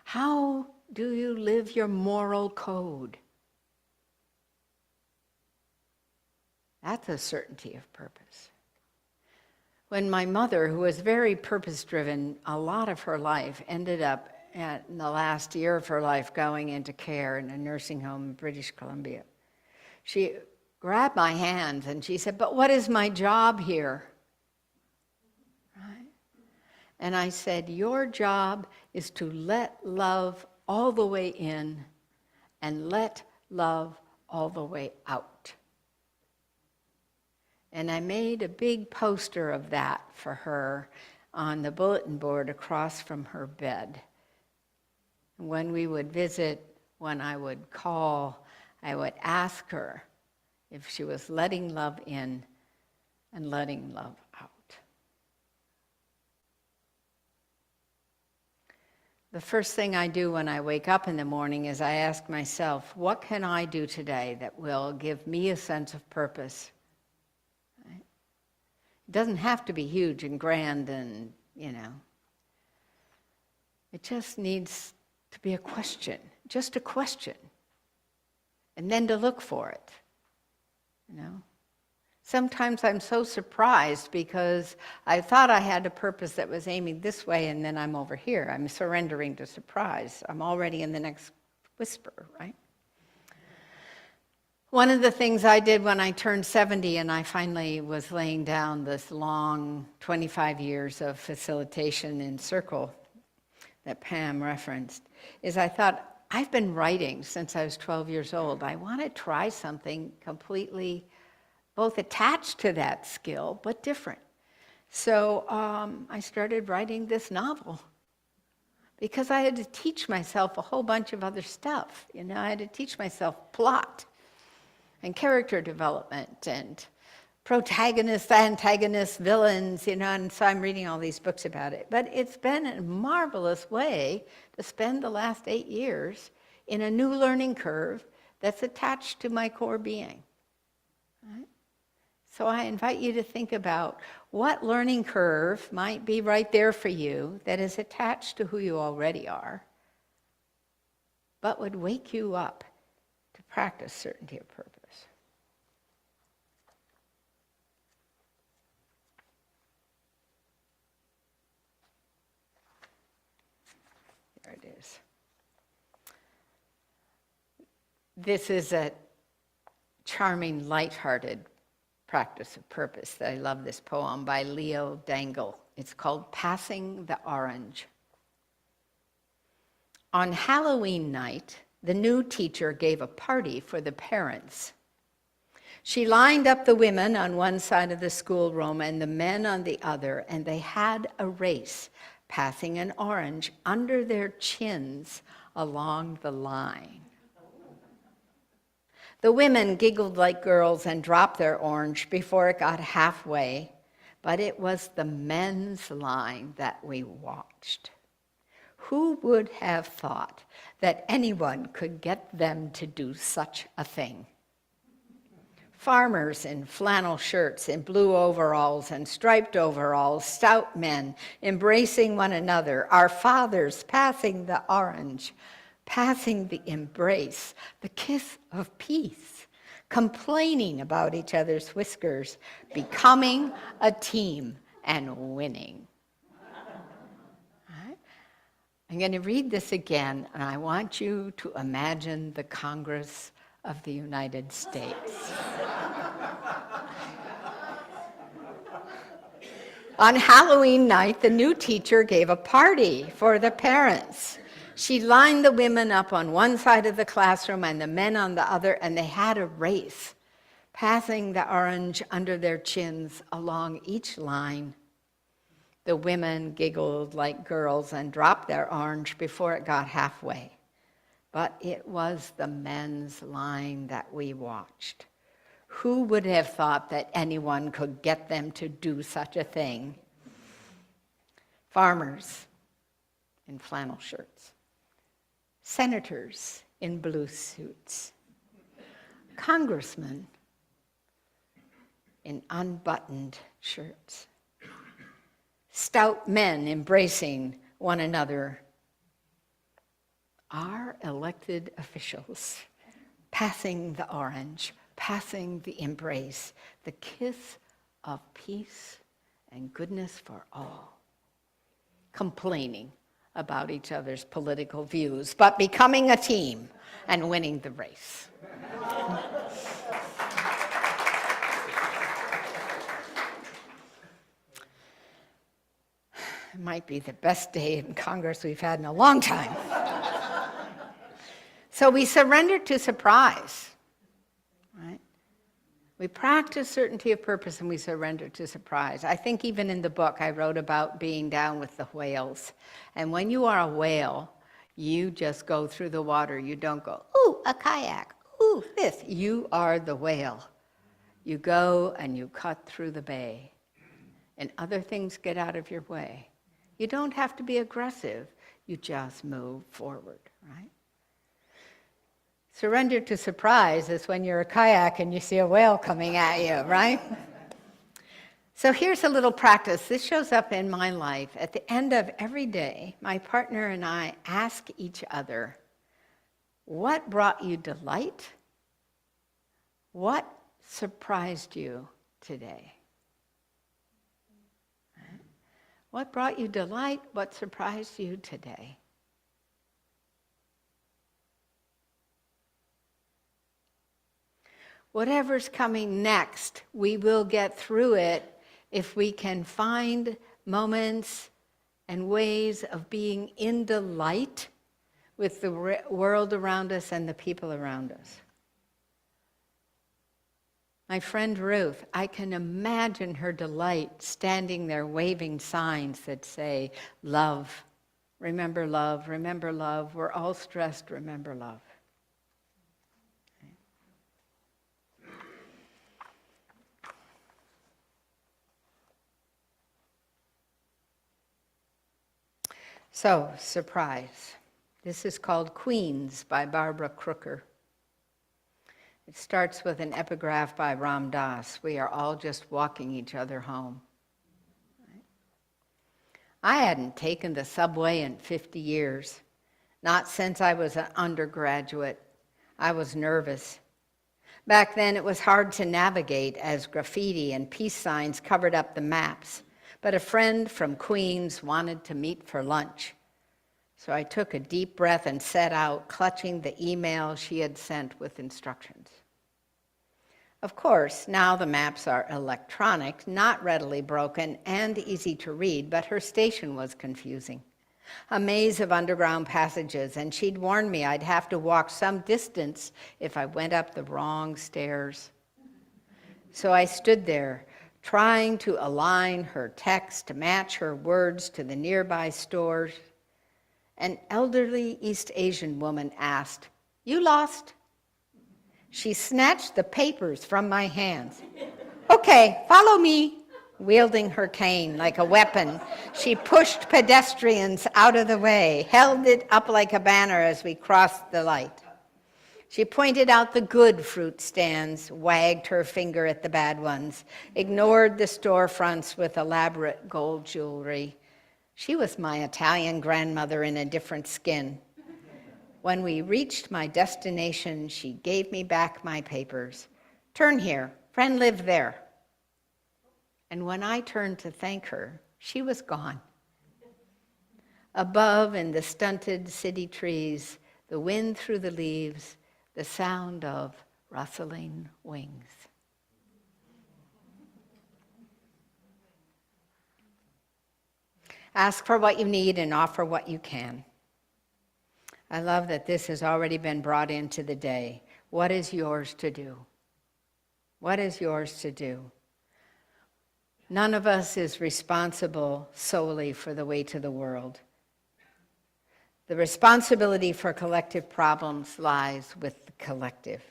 How do you live your moral code? That's a certainty of purpose. When my mother, who was very purpose-driven, a lot of her life ended up in the last year of her life going into care in a nursing home in British Columbia. She grabbed my hands and she said, but what is my job here? Right? And I said, your job is to let love all the way in and let love all the way out. And I made a big poster of that for her on the bulletin board across from her bed. When we would visit, when I would call, I would ask her if she was letting love in and letting love out. The first thing I do when I wake up in the morning is I ask myself, what can I do today that will give me a sense of purpose? Right? It doesn't have to be huge and grand and, It just needs to be a question, just a question. And then to look for it, Sometimes I'm so surprised because I thought I had a purpose that was aiming this way, and then I'm over here. I'm surrendering to surprise. I'm already in the next whisper, right? One of the things I did when I turned 70 and I finally was laying down this long 25 years of facilitation in Circle that Pam referenced, is I thought, I've been writing since I was 12 years old. I want to try something completely both attached to that skill, but different. So I started writing this novel because I had to teach myself a whole bunch of other stuff. I had to teach myself plot and character development and protagonists, antagonists, villains, and so I'm reading all these books about it. But it's been a marvelous way to spend the last 8 years in a new learning curve that's attached to my core being. Right? So I invite you to think about what learning curve might be right there for you that is attached to who you already are, but would wake you up to practice certainty of purpose. There it is. This is a charming, lighthearted practice of purpose. I love this poem by Leo Dangle. It's called Passing the Orange. On Halloween night, the new teacher gave a party for the parents. She lined up the women on one side of the schoolroom and the men on the other, and they had a race, passing an orange under their chins along the line. The women giggled like girls and dropped their orange before it got halfway, but it was the men's line that we watched. Who would have thought that anyone could get them to do such a thing? Farmers in flannel shirts and blue overalls and striped overalls, stout men embracing one another, our fathers passing the orange, passing the embrace, the kiss of peace, complaining about each other's whiskers, becoming a team and winning. Right? I'm going to read this again, and I want you to imagine the Congress of the United States. On Halloween night, the new teacher gave a party for the parents. She lined the women up on one side of the classroom and the men on the other, and they had a race, passing the orange under their chins along each line. The women giggled like girls and dropped their orange before it got halfway. But it was the men's line that we watched. Who would have thought that anyone could get them to do such a thing? Farmers in flannel shirts. Senators in blue suits. Congressmen in unbuttoned shirts. Stout men embracing one another. Our elected officials passing the orange, passing the embrace, the kiss of peace and goodness for all. Complaining about each other's political views, but becoming a team and winning the race. It might be the best day in Congress we've had in a long time. So we surrender to surprise, right? We practice certainty of purpose and we surrender to surprise. I think even in the book I wrote about being down with the whales. And when you are a whale, you just go through the water. You don't go, ooh, a kayak, ooh, this. You are the whale. You go and you cut through the bay. And other things get out of your way. You don't have to be aggressive. You just move forward, right? Surrender to surprise is when you're a kayak and you see a whale coming at you, right? So here's a little practice. This shows up in my life. At the end of every day, my partner and I ask each other, what brought you delight? What surprised you today? What brought you delight? What surprised you today? Whatever's coming next, we will get through it if we can find moments and ways of being in delight with the world around us and the people around us. My friend Ruth, I can imagine her delight standing there waving signs that say, love, remember love, remember love. We're all stressed, remember love. So, surprise. This is called Queens by Barbara Crooker. It starts with an epigraph by Ram Dass. We are all just walking each other home. I hadn't taken the subway in 50 years, not since I was an undergraduate. I was nervous. Back then, it was hard to navigate as graffiti and peace signs covered up the maps. But a friend from Queens wanted to meet for lunch. So I took a deep breath and set out, clutching the email she had sent with instructions. Of course, now the maps are electronic, not readily broken, and easy to read, but her station was confusing. A maze of underground passages, and she'd warned me I'd have to walk some distance if I went up the wrong stairs. So I stood there, trying to align her text to match her words to the nearby stores. An elderly East Asian woman asked, "You lost?" She snatched the papers from my hands. "Okay, follow me." Wielding her cane like a weapon, she pushed pedestrians out of the way, held it up like a banner as we crossed the light. She pointed out the good fruit stands, wagged her finger at the bad ones, ignored the storefronts with elaborate gold jewelry. She was my Italian grandmother in a different skin. When we reached my destination, she gave me back my papers. "Turn here, friend lived there." And when I turned to thank her, she was gone. Above in the stunted city trees, the wind through the leaves, the sound of rustling wings. Ask for what you need and offer what you can. I love that this has already been brought into the day. What is yours to do? What is yours to do? None of us is responsible solely for the weight of the world. The responsibility for collective problems lies with the collective.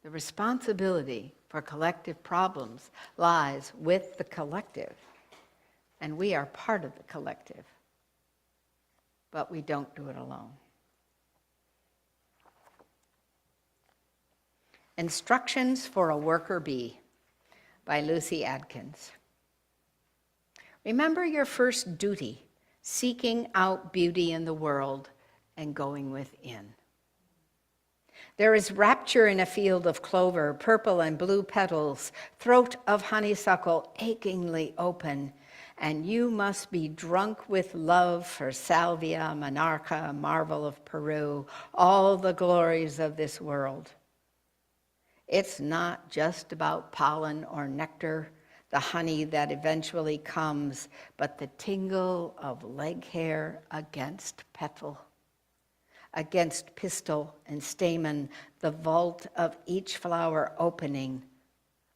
The responsibility for collective problems lies with the collective. And we are part of the collective. But we don't do it alone. Instructions for a Worker Bee by Lucy Adkins. Remember your first duty, seeking out beauty in the world and going within. There is rapture in a field of clover, purple and blue petals, throat of honeysuckle achingly open, and you must be drunk with love for salvia, monarcha, marvel of Peru, all the glories of this world. It's not just about pollen or nectar, the honey that eventually comes, but the tingle of leg hair against petal, against pistil and stamen, the vault of each flower opening.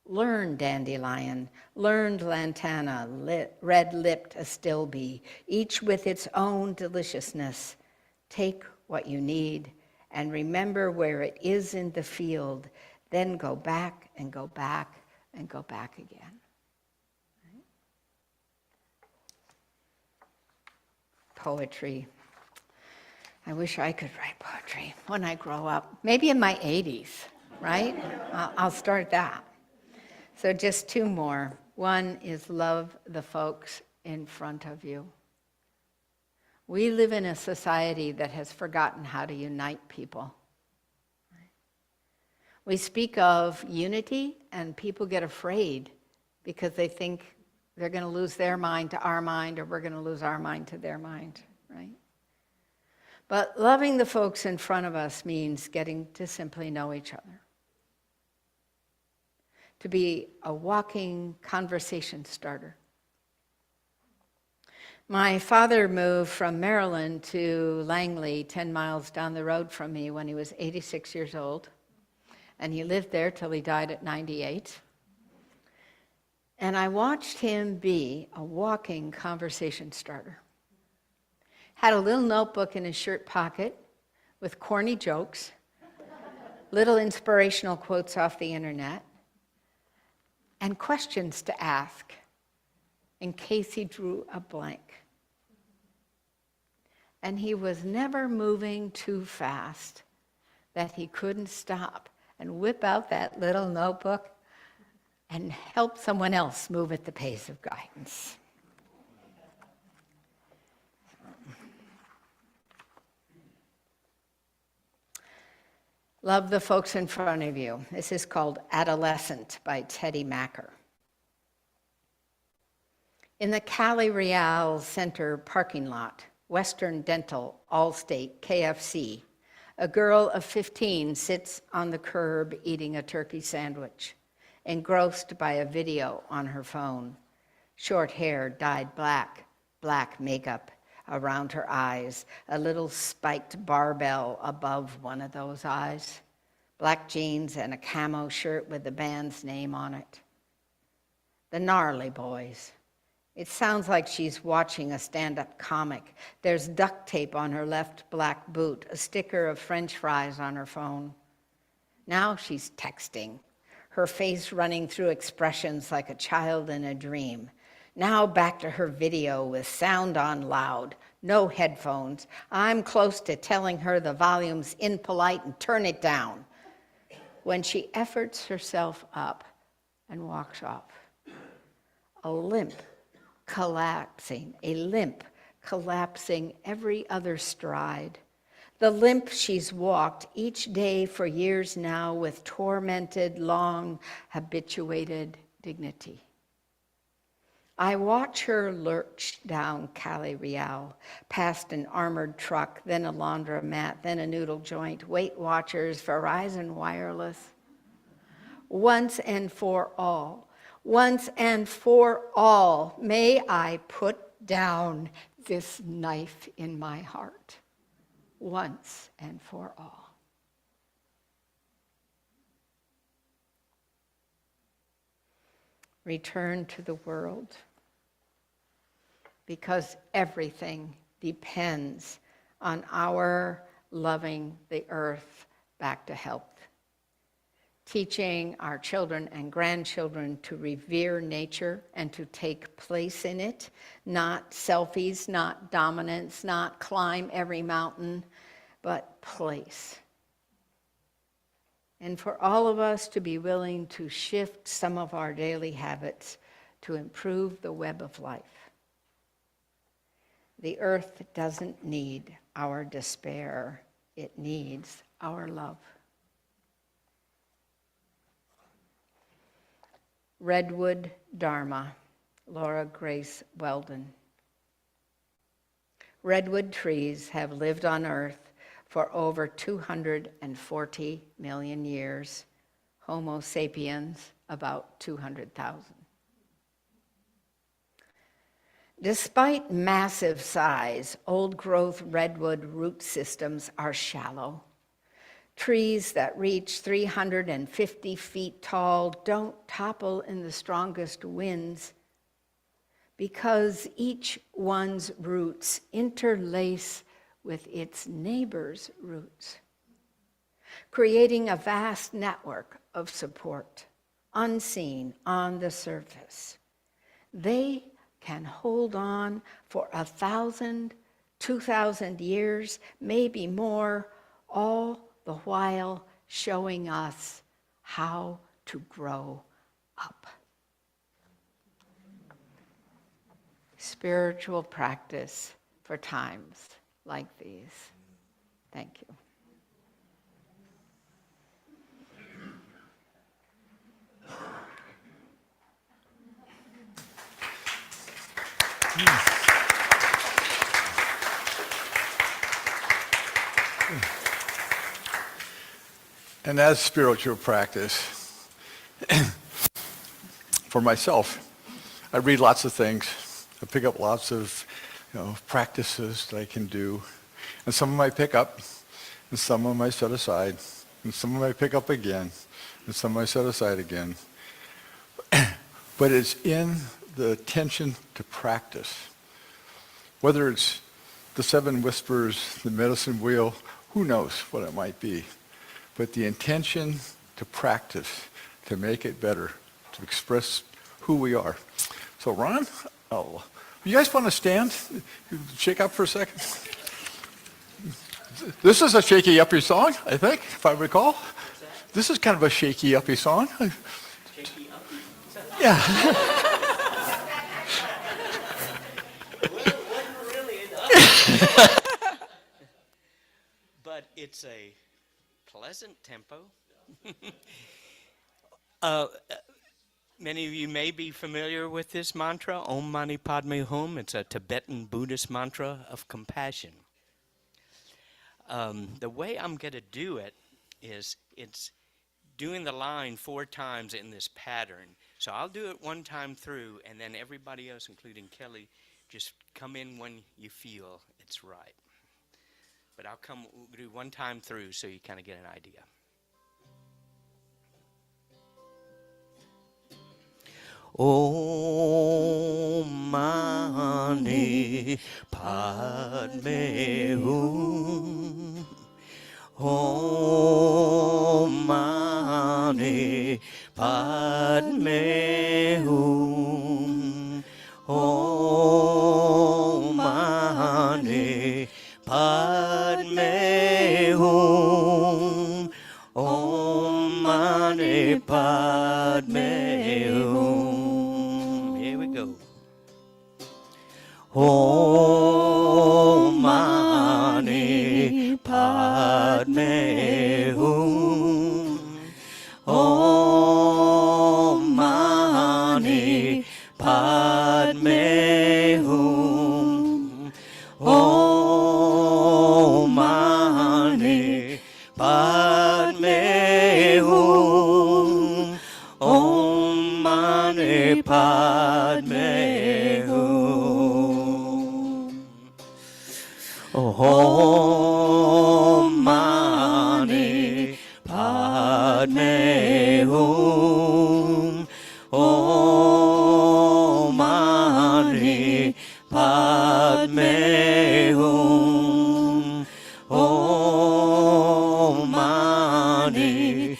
Learn dandelion, learned lantana, red-lipped astilbe, each with its own deliciousness. Take what you need and remember where it is in the field, then go back and go back and go back again. poetry. I wish I could write poetry when I grow up. Maybe in my 80s, right? I'll start that. So just two more. One is love the folks in front of you. We live in a society that has forgotten how to unite people. We speak of unity, and people get afraid because they think they're going to lose their mind to our mind, or we're going to lose our mind to their mind, right? But loving the folks in front of us means getting to simply know each other, to be a walking conversation starter. My father moved from Maryland to Langley, 10 miles down the road from me, when he was 86 years old. And he lived there till he died at 98. And I watched him be a walking conversation starter. Had a little notebook in his shirt pocket with corny jokes, little inspirational quotes off the internet, and questions to ask in case he drew a blank. And he was never moving too fast that he couldn't stop and whip out that little notebook and help someone else move at the pace of guidance. Love the folks in front of you. This is called Adolescent by Teddy Macker. In the Cali Real Center parking lot, Western Dental, Allstate, KFC, a girl of 15 sits on the curb eating a turkey sandwich, engrossed by a video on her phone. Short hair dyed black, black makeup around her eyes, a little spiked barbell above one of those eyes, black jeans and a camo shirt with the band's name on it. The Gnarly Boys. It sounds like she's watching a stand-up comic. There's duct tape on her left black boot, a sticker of French fries on her phone. Now she's texting, her face running through expressions like a child in a dream. Now back to her video with sound on loud, no headphones. I'm close to telling her the volume's impolite and turn it down, when she efforts herself up and walks off. A limp collapsing every other stride. The limp she's walked each day for years now with tormented, long, habituated dignity. I watch her lurch down Cali Real, past an armored truck, then a laundromat, then a noodle joint, Weight Watchers, Verizon Wireless. Once and for all, may I put down this knife in my heart. Once and for all. Return to the world, because everything depends on our loving the earth back to health. Teaching our children and grandchildren to revere nature and to take place in it, not selfies, not dominance, not climb every mountain, but place. And for all of us to be willing to shift some of our daily habits to improve the web of life. The earth doesn't need our despair, it needs our love. Redwood Dharma, Laura Grace Weldon. Redwood trees have lived on Earth for over 240 million years. Homo sapiens, about 200,000. Despite massive size, old-growth redwood root systems are shallow. Trees that reach 350 feet tall don't topple in the strongest winds because each one's roots interlace with its neighbor's roots, creating a vast network of support, unseen on the surface. They can hold on for 1,000 2,000 years, maybe more, all the while showing us how to grow up. Spiritual practice for times like these. Thank you. And as spiritual practice, for myself, I read lots of things. I pick up lots of, practices that I can do. And some of them I pick up, and some of them I set aside, and some of them I pick up again, and some of them I set aside again. But it's in the attention to practice. Whether it's the 7 whispers, the medicine wheel, who knows what it might be. But the intention to practice, to make it better, to express who we are. So Ron, you guys want to stand? Shake up for a second. This is a shaky uppy song, I think, if I recall. This is kind of a shaky uppy song. Shaky up. Yeah. Well, it wasn't really an up. But it's a pleasant tempo. Many of you may be familiar with this mantra, Om Mani Padme Hum. It's a Tibetan Buddhist mantra of compassion. The way I'm going to do it is it's doing the line 4 times in this pattern. So I'll do it 1 time through, and then everybody else, including Kelly, just come in when you feel it's right. But I'll do 1 time through so you kind of get an idea. Om Mani Padme Hum. Om Mani Padme Hum. Om Mani Padme Hum. Om Mani Padme Hum. Here we go. Om Mani Padme Hum. Om Mani Padme Hum. Om Mani Padme Hum. Om Mani Padme Hum. Om Mani Padme Hum. Om Mani Padme Hum. Om Mani Padme Hum. Om Mani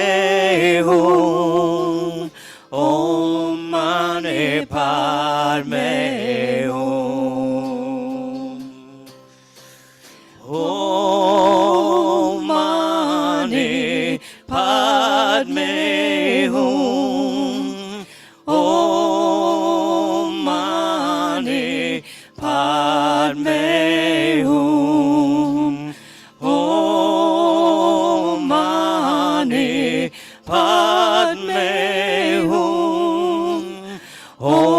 Padme Hum. Om Mani Padme Hum. Om Mani Padme Hum. Om Mani Padme Hum.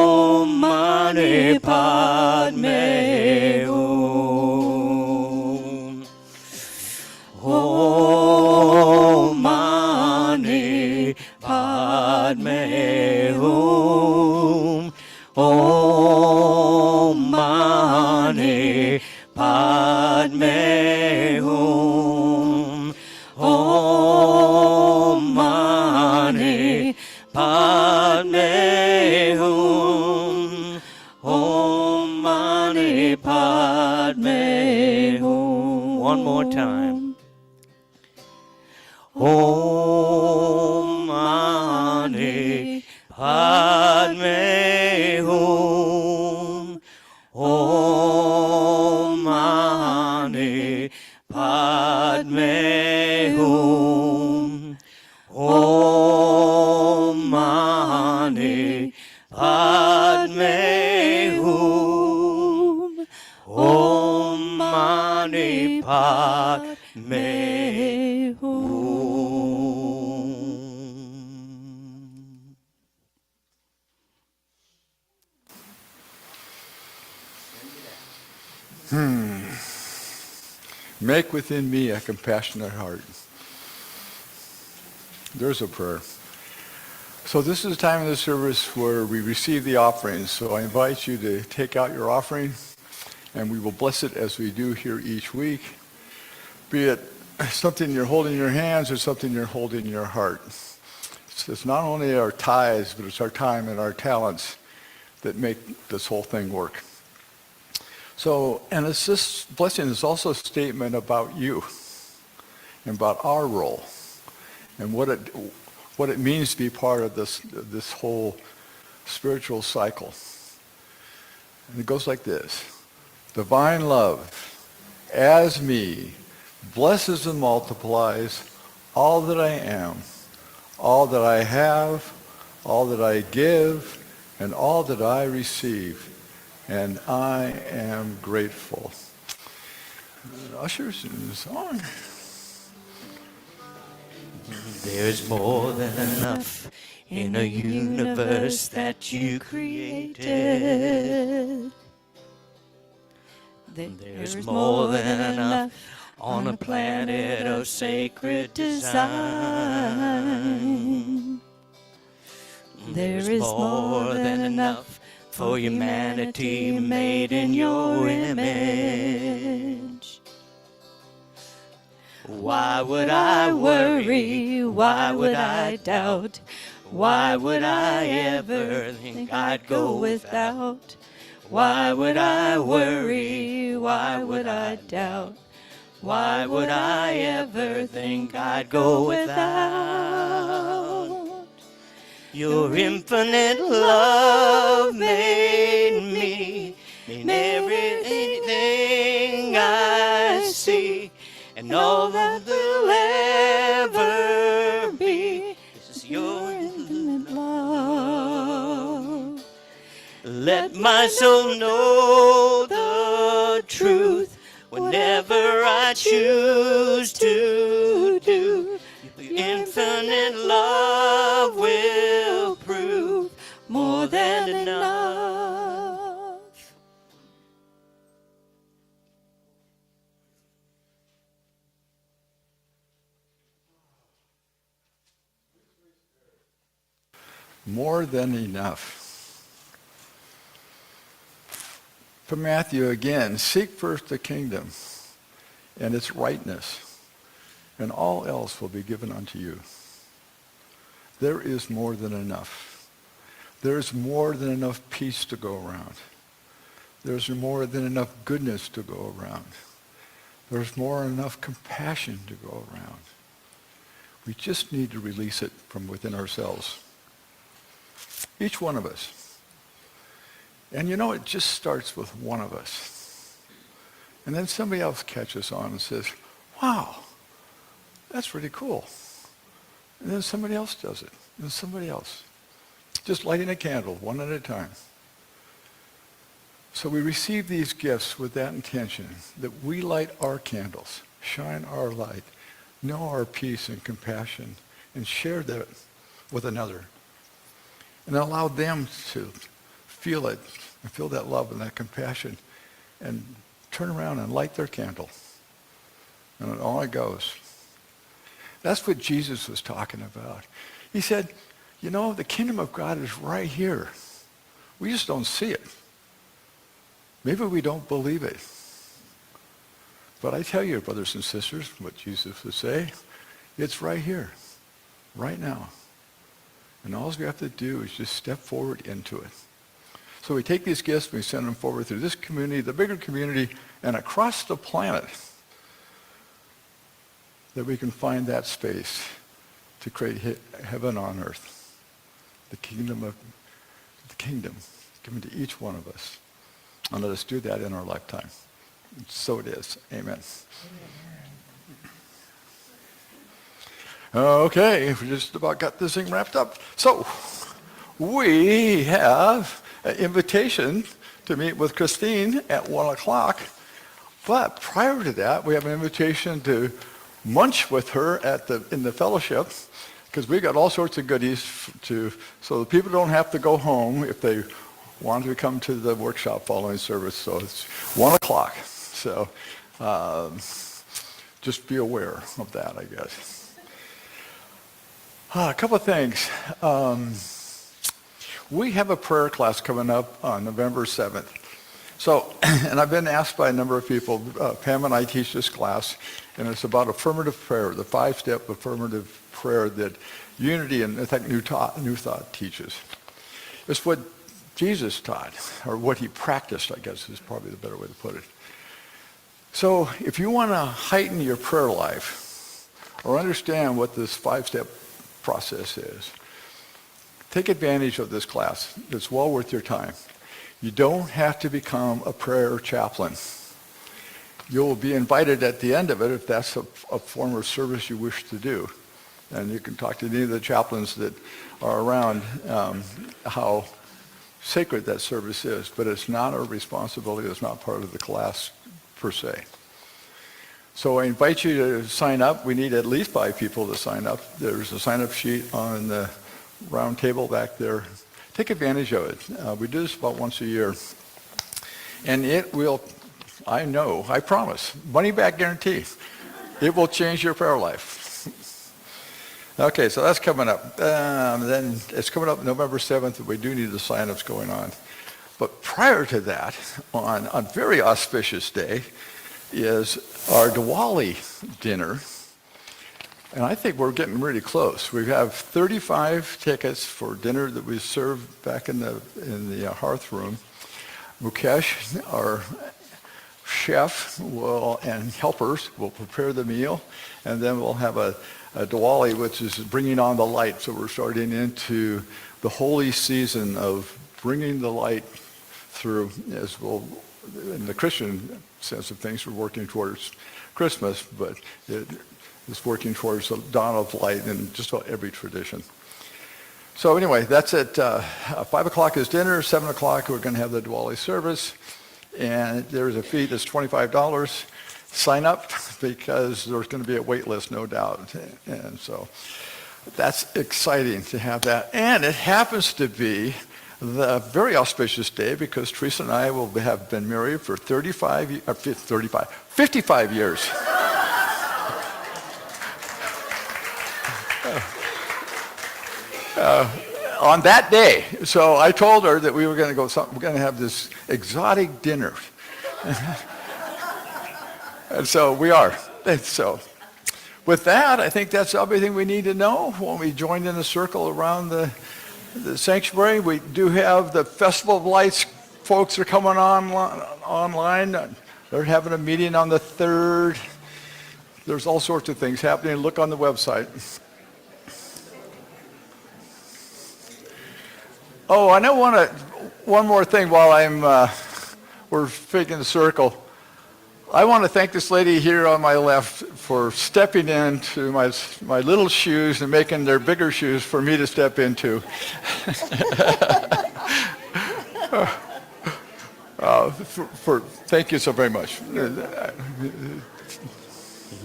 Om Mani Padme Hum. Om Mani Padme Hum. Om Mani Padme Hum. Om Mani Padme Hum. Om Mani Padme Hum. One more time. Om Mani Padme Hum. Om mani padme hum. Om mani padme hum. Om mani padme hum. Make within me a compassionate heart. There's a prayer. So this is the time of the service where we receive the offerings. So I invite you to take out your offering, and we will bless it as we do here each week. Be it something you're holding in your hands or something you're holding in your heart. It's not only our tithes, but it's our time and our talents that make this whole thing work. So, and this blessing is also a statement about you and about our role and what it means to be part of this whole spiritual cycle. And it goes like this. Divine love, as me, blesses and multiplies all that I am, all that I have, all that I give, and all that I receive. And I am grateful. Ushers in the song. There's more than enough in a universe that you created. There's more than enough on a planet of sacred design. There is more than enough for humanity made in your image. Why would I worry? Why would I doubt? Why would I ever think I'd go without? Why would I worry? Why would I doubt? Why would I ever think I'd go without? Your infinite love made me, in everything I see, and all that will ever be is your infinite love. Let my soul know the truth whenever I choose to do. Your infinite love will prove more than enough. More than enough. From Matthew again, seek first the kingdom and its rightness, and all else will be given unto you. There is more than enough. There's more than enough peace to go around. There's more than enough goodness to go around. There's more than enough compassion to go around. We just need to release it from within ourselves. Each one of us. And you know, it just starts with one of us. And then somebody else catches on and says, wow, that's really cool. And then somebody else does it. And somebody else. Just lighting a candle, one at a time. So we receive these gifts with that intention, that we light our candles, shine our light, know our peace and compassion, and share that with another. And allow them to feel it, and feel that love and that compassion, and turn around and light their candle. And on it goes. That's what Jesus was talking about. He said, you know, the kingdom of God is right here. We just don't see it. Maybe we don't believe it. But I tell you, brothers and sisters, what Jesus would say, it's right here, right now. And all we have to do is just step forward into it. So we take these gifts and we send them forward through this community, the bigger community, and across the planet, that we can find that space to create heaven on earth. The kingdom given to each one of us. And let us do that in our lifetime. So it is. Amen. Okay, we just about got this thing wrapped up. So we have an invitation to meet with Christine at 1 o'clock. But prior to that, we have an invitation to munch with her in the fellowship, because we got all sorts of goodies so the people don't have to go home if they want to come to the workshop following service. So it's 1 o'clock. So just be aware of that, I guess. A couple of things. We have a prayer class coming up on November 7th. So, and I've been asked by a number of people, Pam and I teach this class, and it's about affirmative prayer, the 5-step affirmative prayer that Unity and I think New Thought teaches. It's what Jesus taught, or what he practiced, I guess is probably the better way to put it. So if you want to heighten your prayer life, or understand what this 5-step process is, take advantage of this class. It's well worth your time. You don't have to become a prayer chaplain. You'll be invited at the end of it if that's a form of service you wish to do. And you can talk to any of the chaplains that are around how sacred that service is. But it's not a responsibility. It's not part of the class per se. So I invite you to sign up. We need at least 5 people to sign up. There's a sign-up sheet on the round table back there. Take advantage of it. We do this about once a year. And it will, I promise, money back guarantee. It will change your prayer life. Okay, so that's coming up. Then it's coming up November 7th, and we do need the sign-ups going on. But prior to that, on a very auspicious day, is our Diwali dinner. And I think we're getting really close. We have 35 tickets for dinner that we serve back in the hearth room. Mukesh, our chef, and helpers will prepare the meal, and then we'll have a Diwali, which is bringing on the light. So we're starting into the holy season of bringing the light through, as well, in the Christian sense of things, we're working towards Christmas, but it's working towards the dawn of light in just about every tradition. So anyway, that's it. 5 o'clock is dinner. 7 o'clock, we're going to have the Diwali service. And there's a fee that's $25. Sign up, because there's going to be a wait list, no doubt. And so that's exciting to have that. And it happens to be the very auspicious day, because Teresa and I will have been married for 55 years. On that day. So I told her that we were going to have this exotic dinner. And so we are. And so with that, I think that's everything we need to know when we join in a circle around the sanctuary. We do have the Festival of Lights folks are coming online. They're having a meeting on the 3rd. There's all sorts of things happening. Look on the website. Oh, I know one more thing while we're figuring the circle. I want to thank this lady here on my left for stepping into my little shoes and making their bigger shoes for me to step into. Thank you so very much.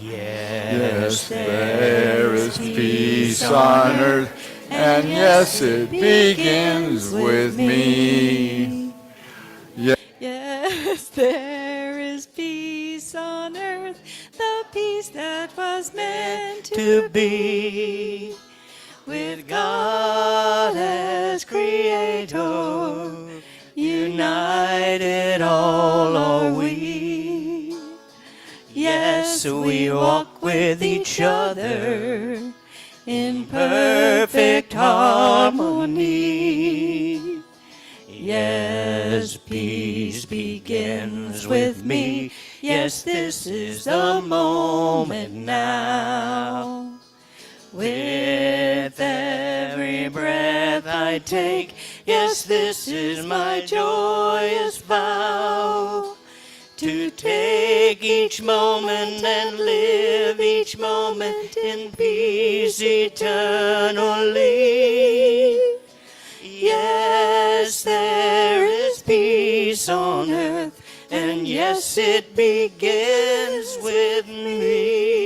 Yes, there is peace on earth, and yes, it begins with me. Yes, there is peace on earth, the peace that was meant to be. With God as Creator, united all are we. Yes, we walk with each other in perfect harmony. Yes, peace begins with me. Yes, this is the moment now. With every breath I take, yes, this is my joyous vow, to take each moment and live each moment in peace eternally. Yes, there is peace on earth, and yes, it begins with me.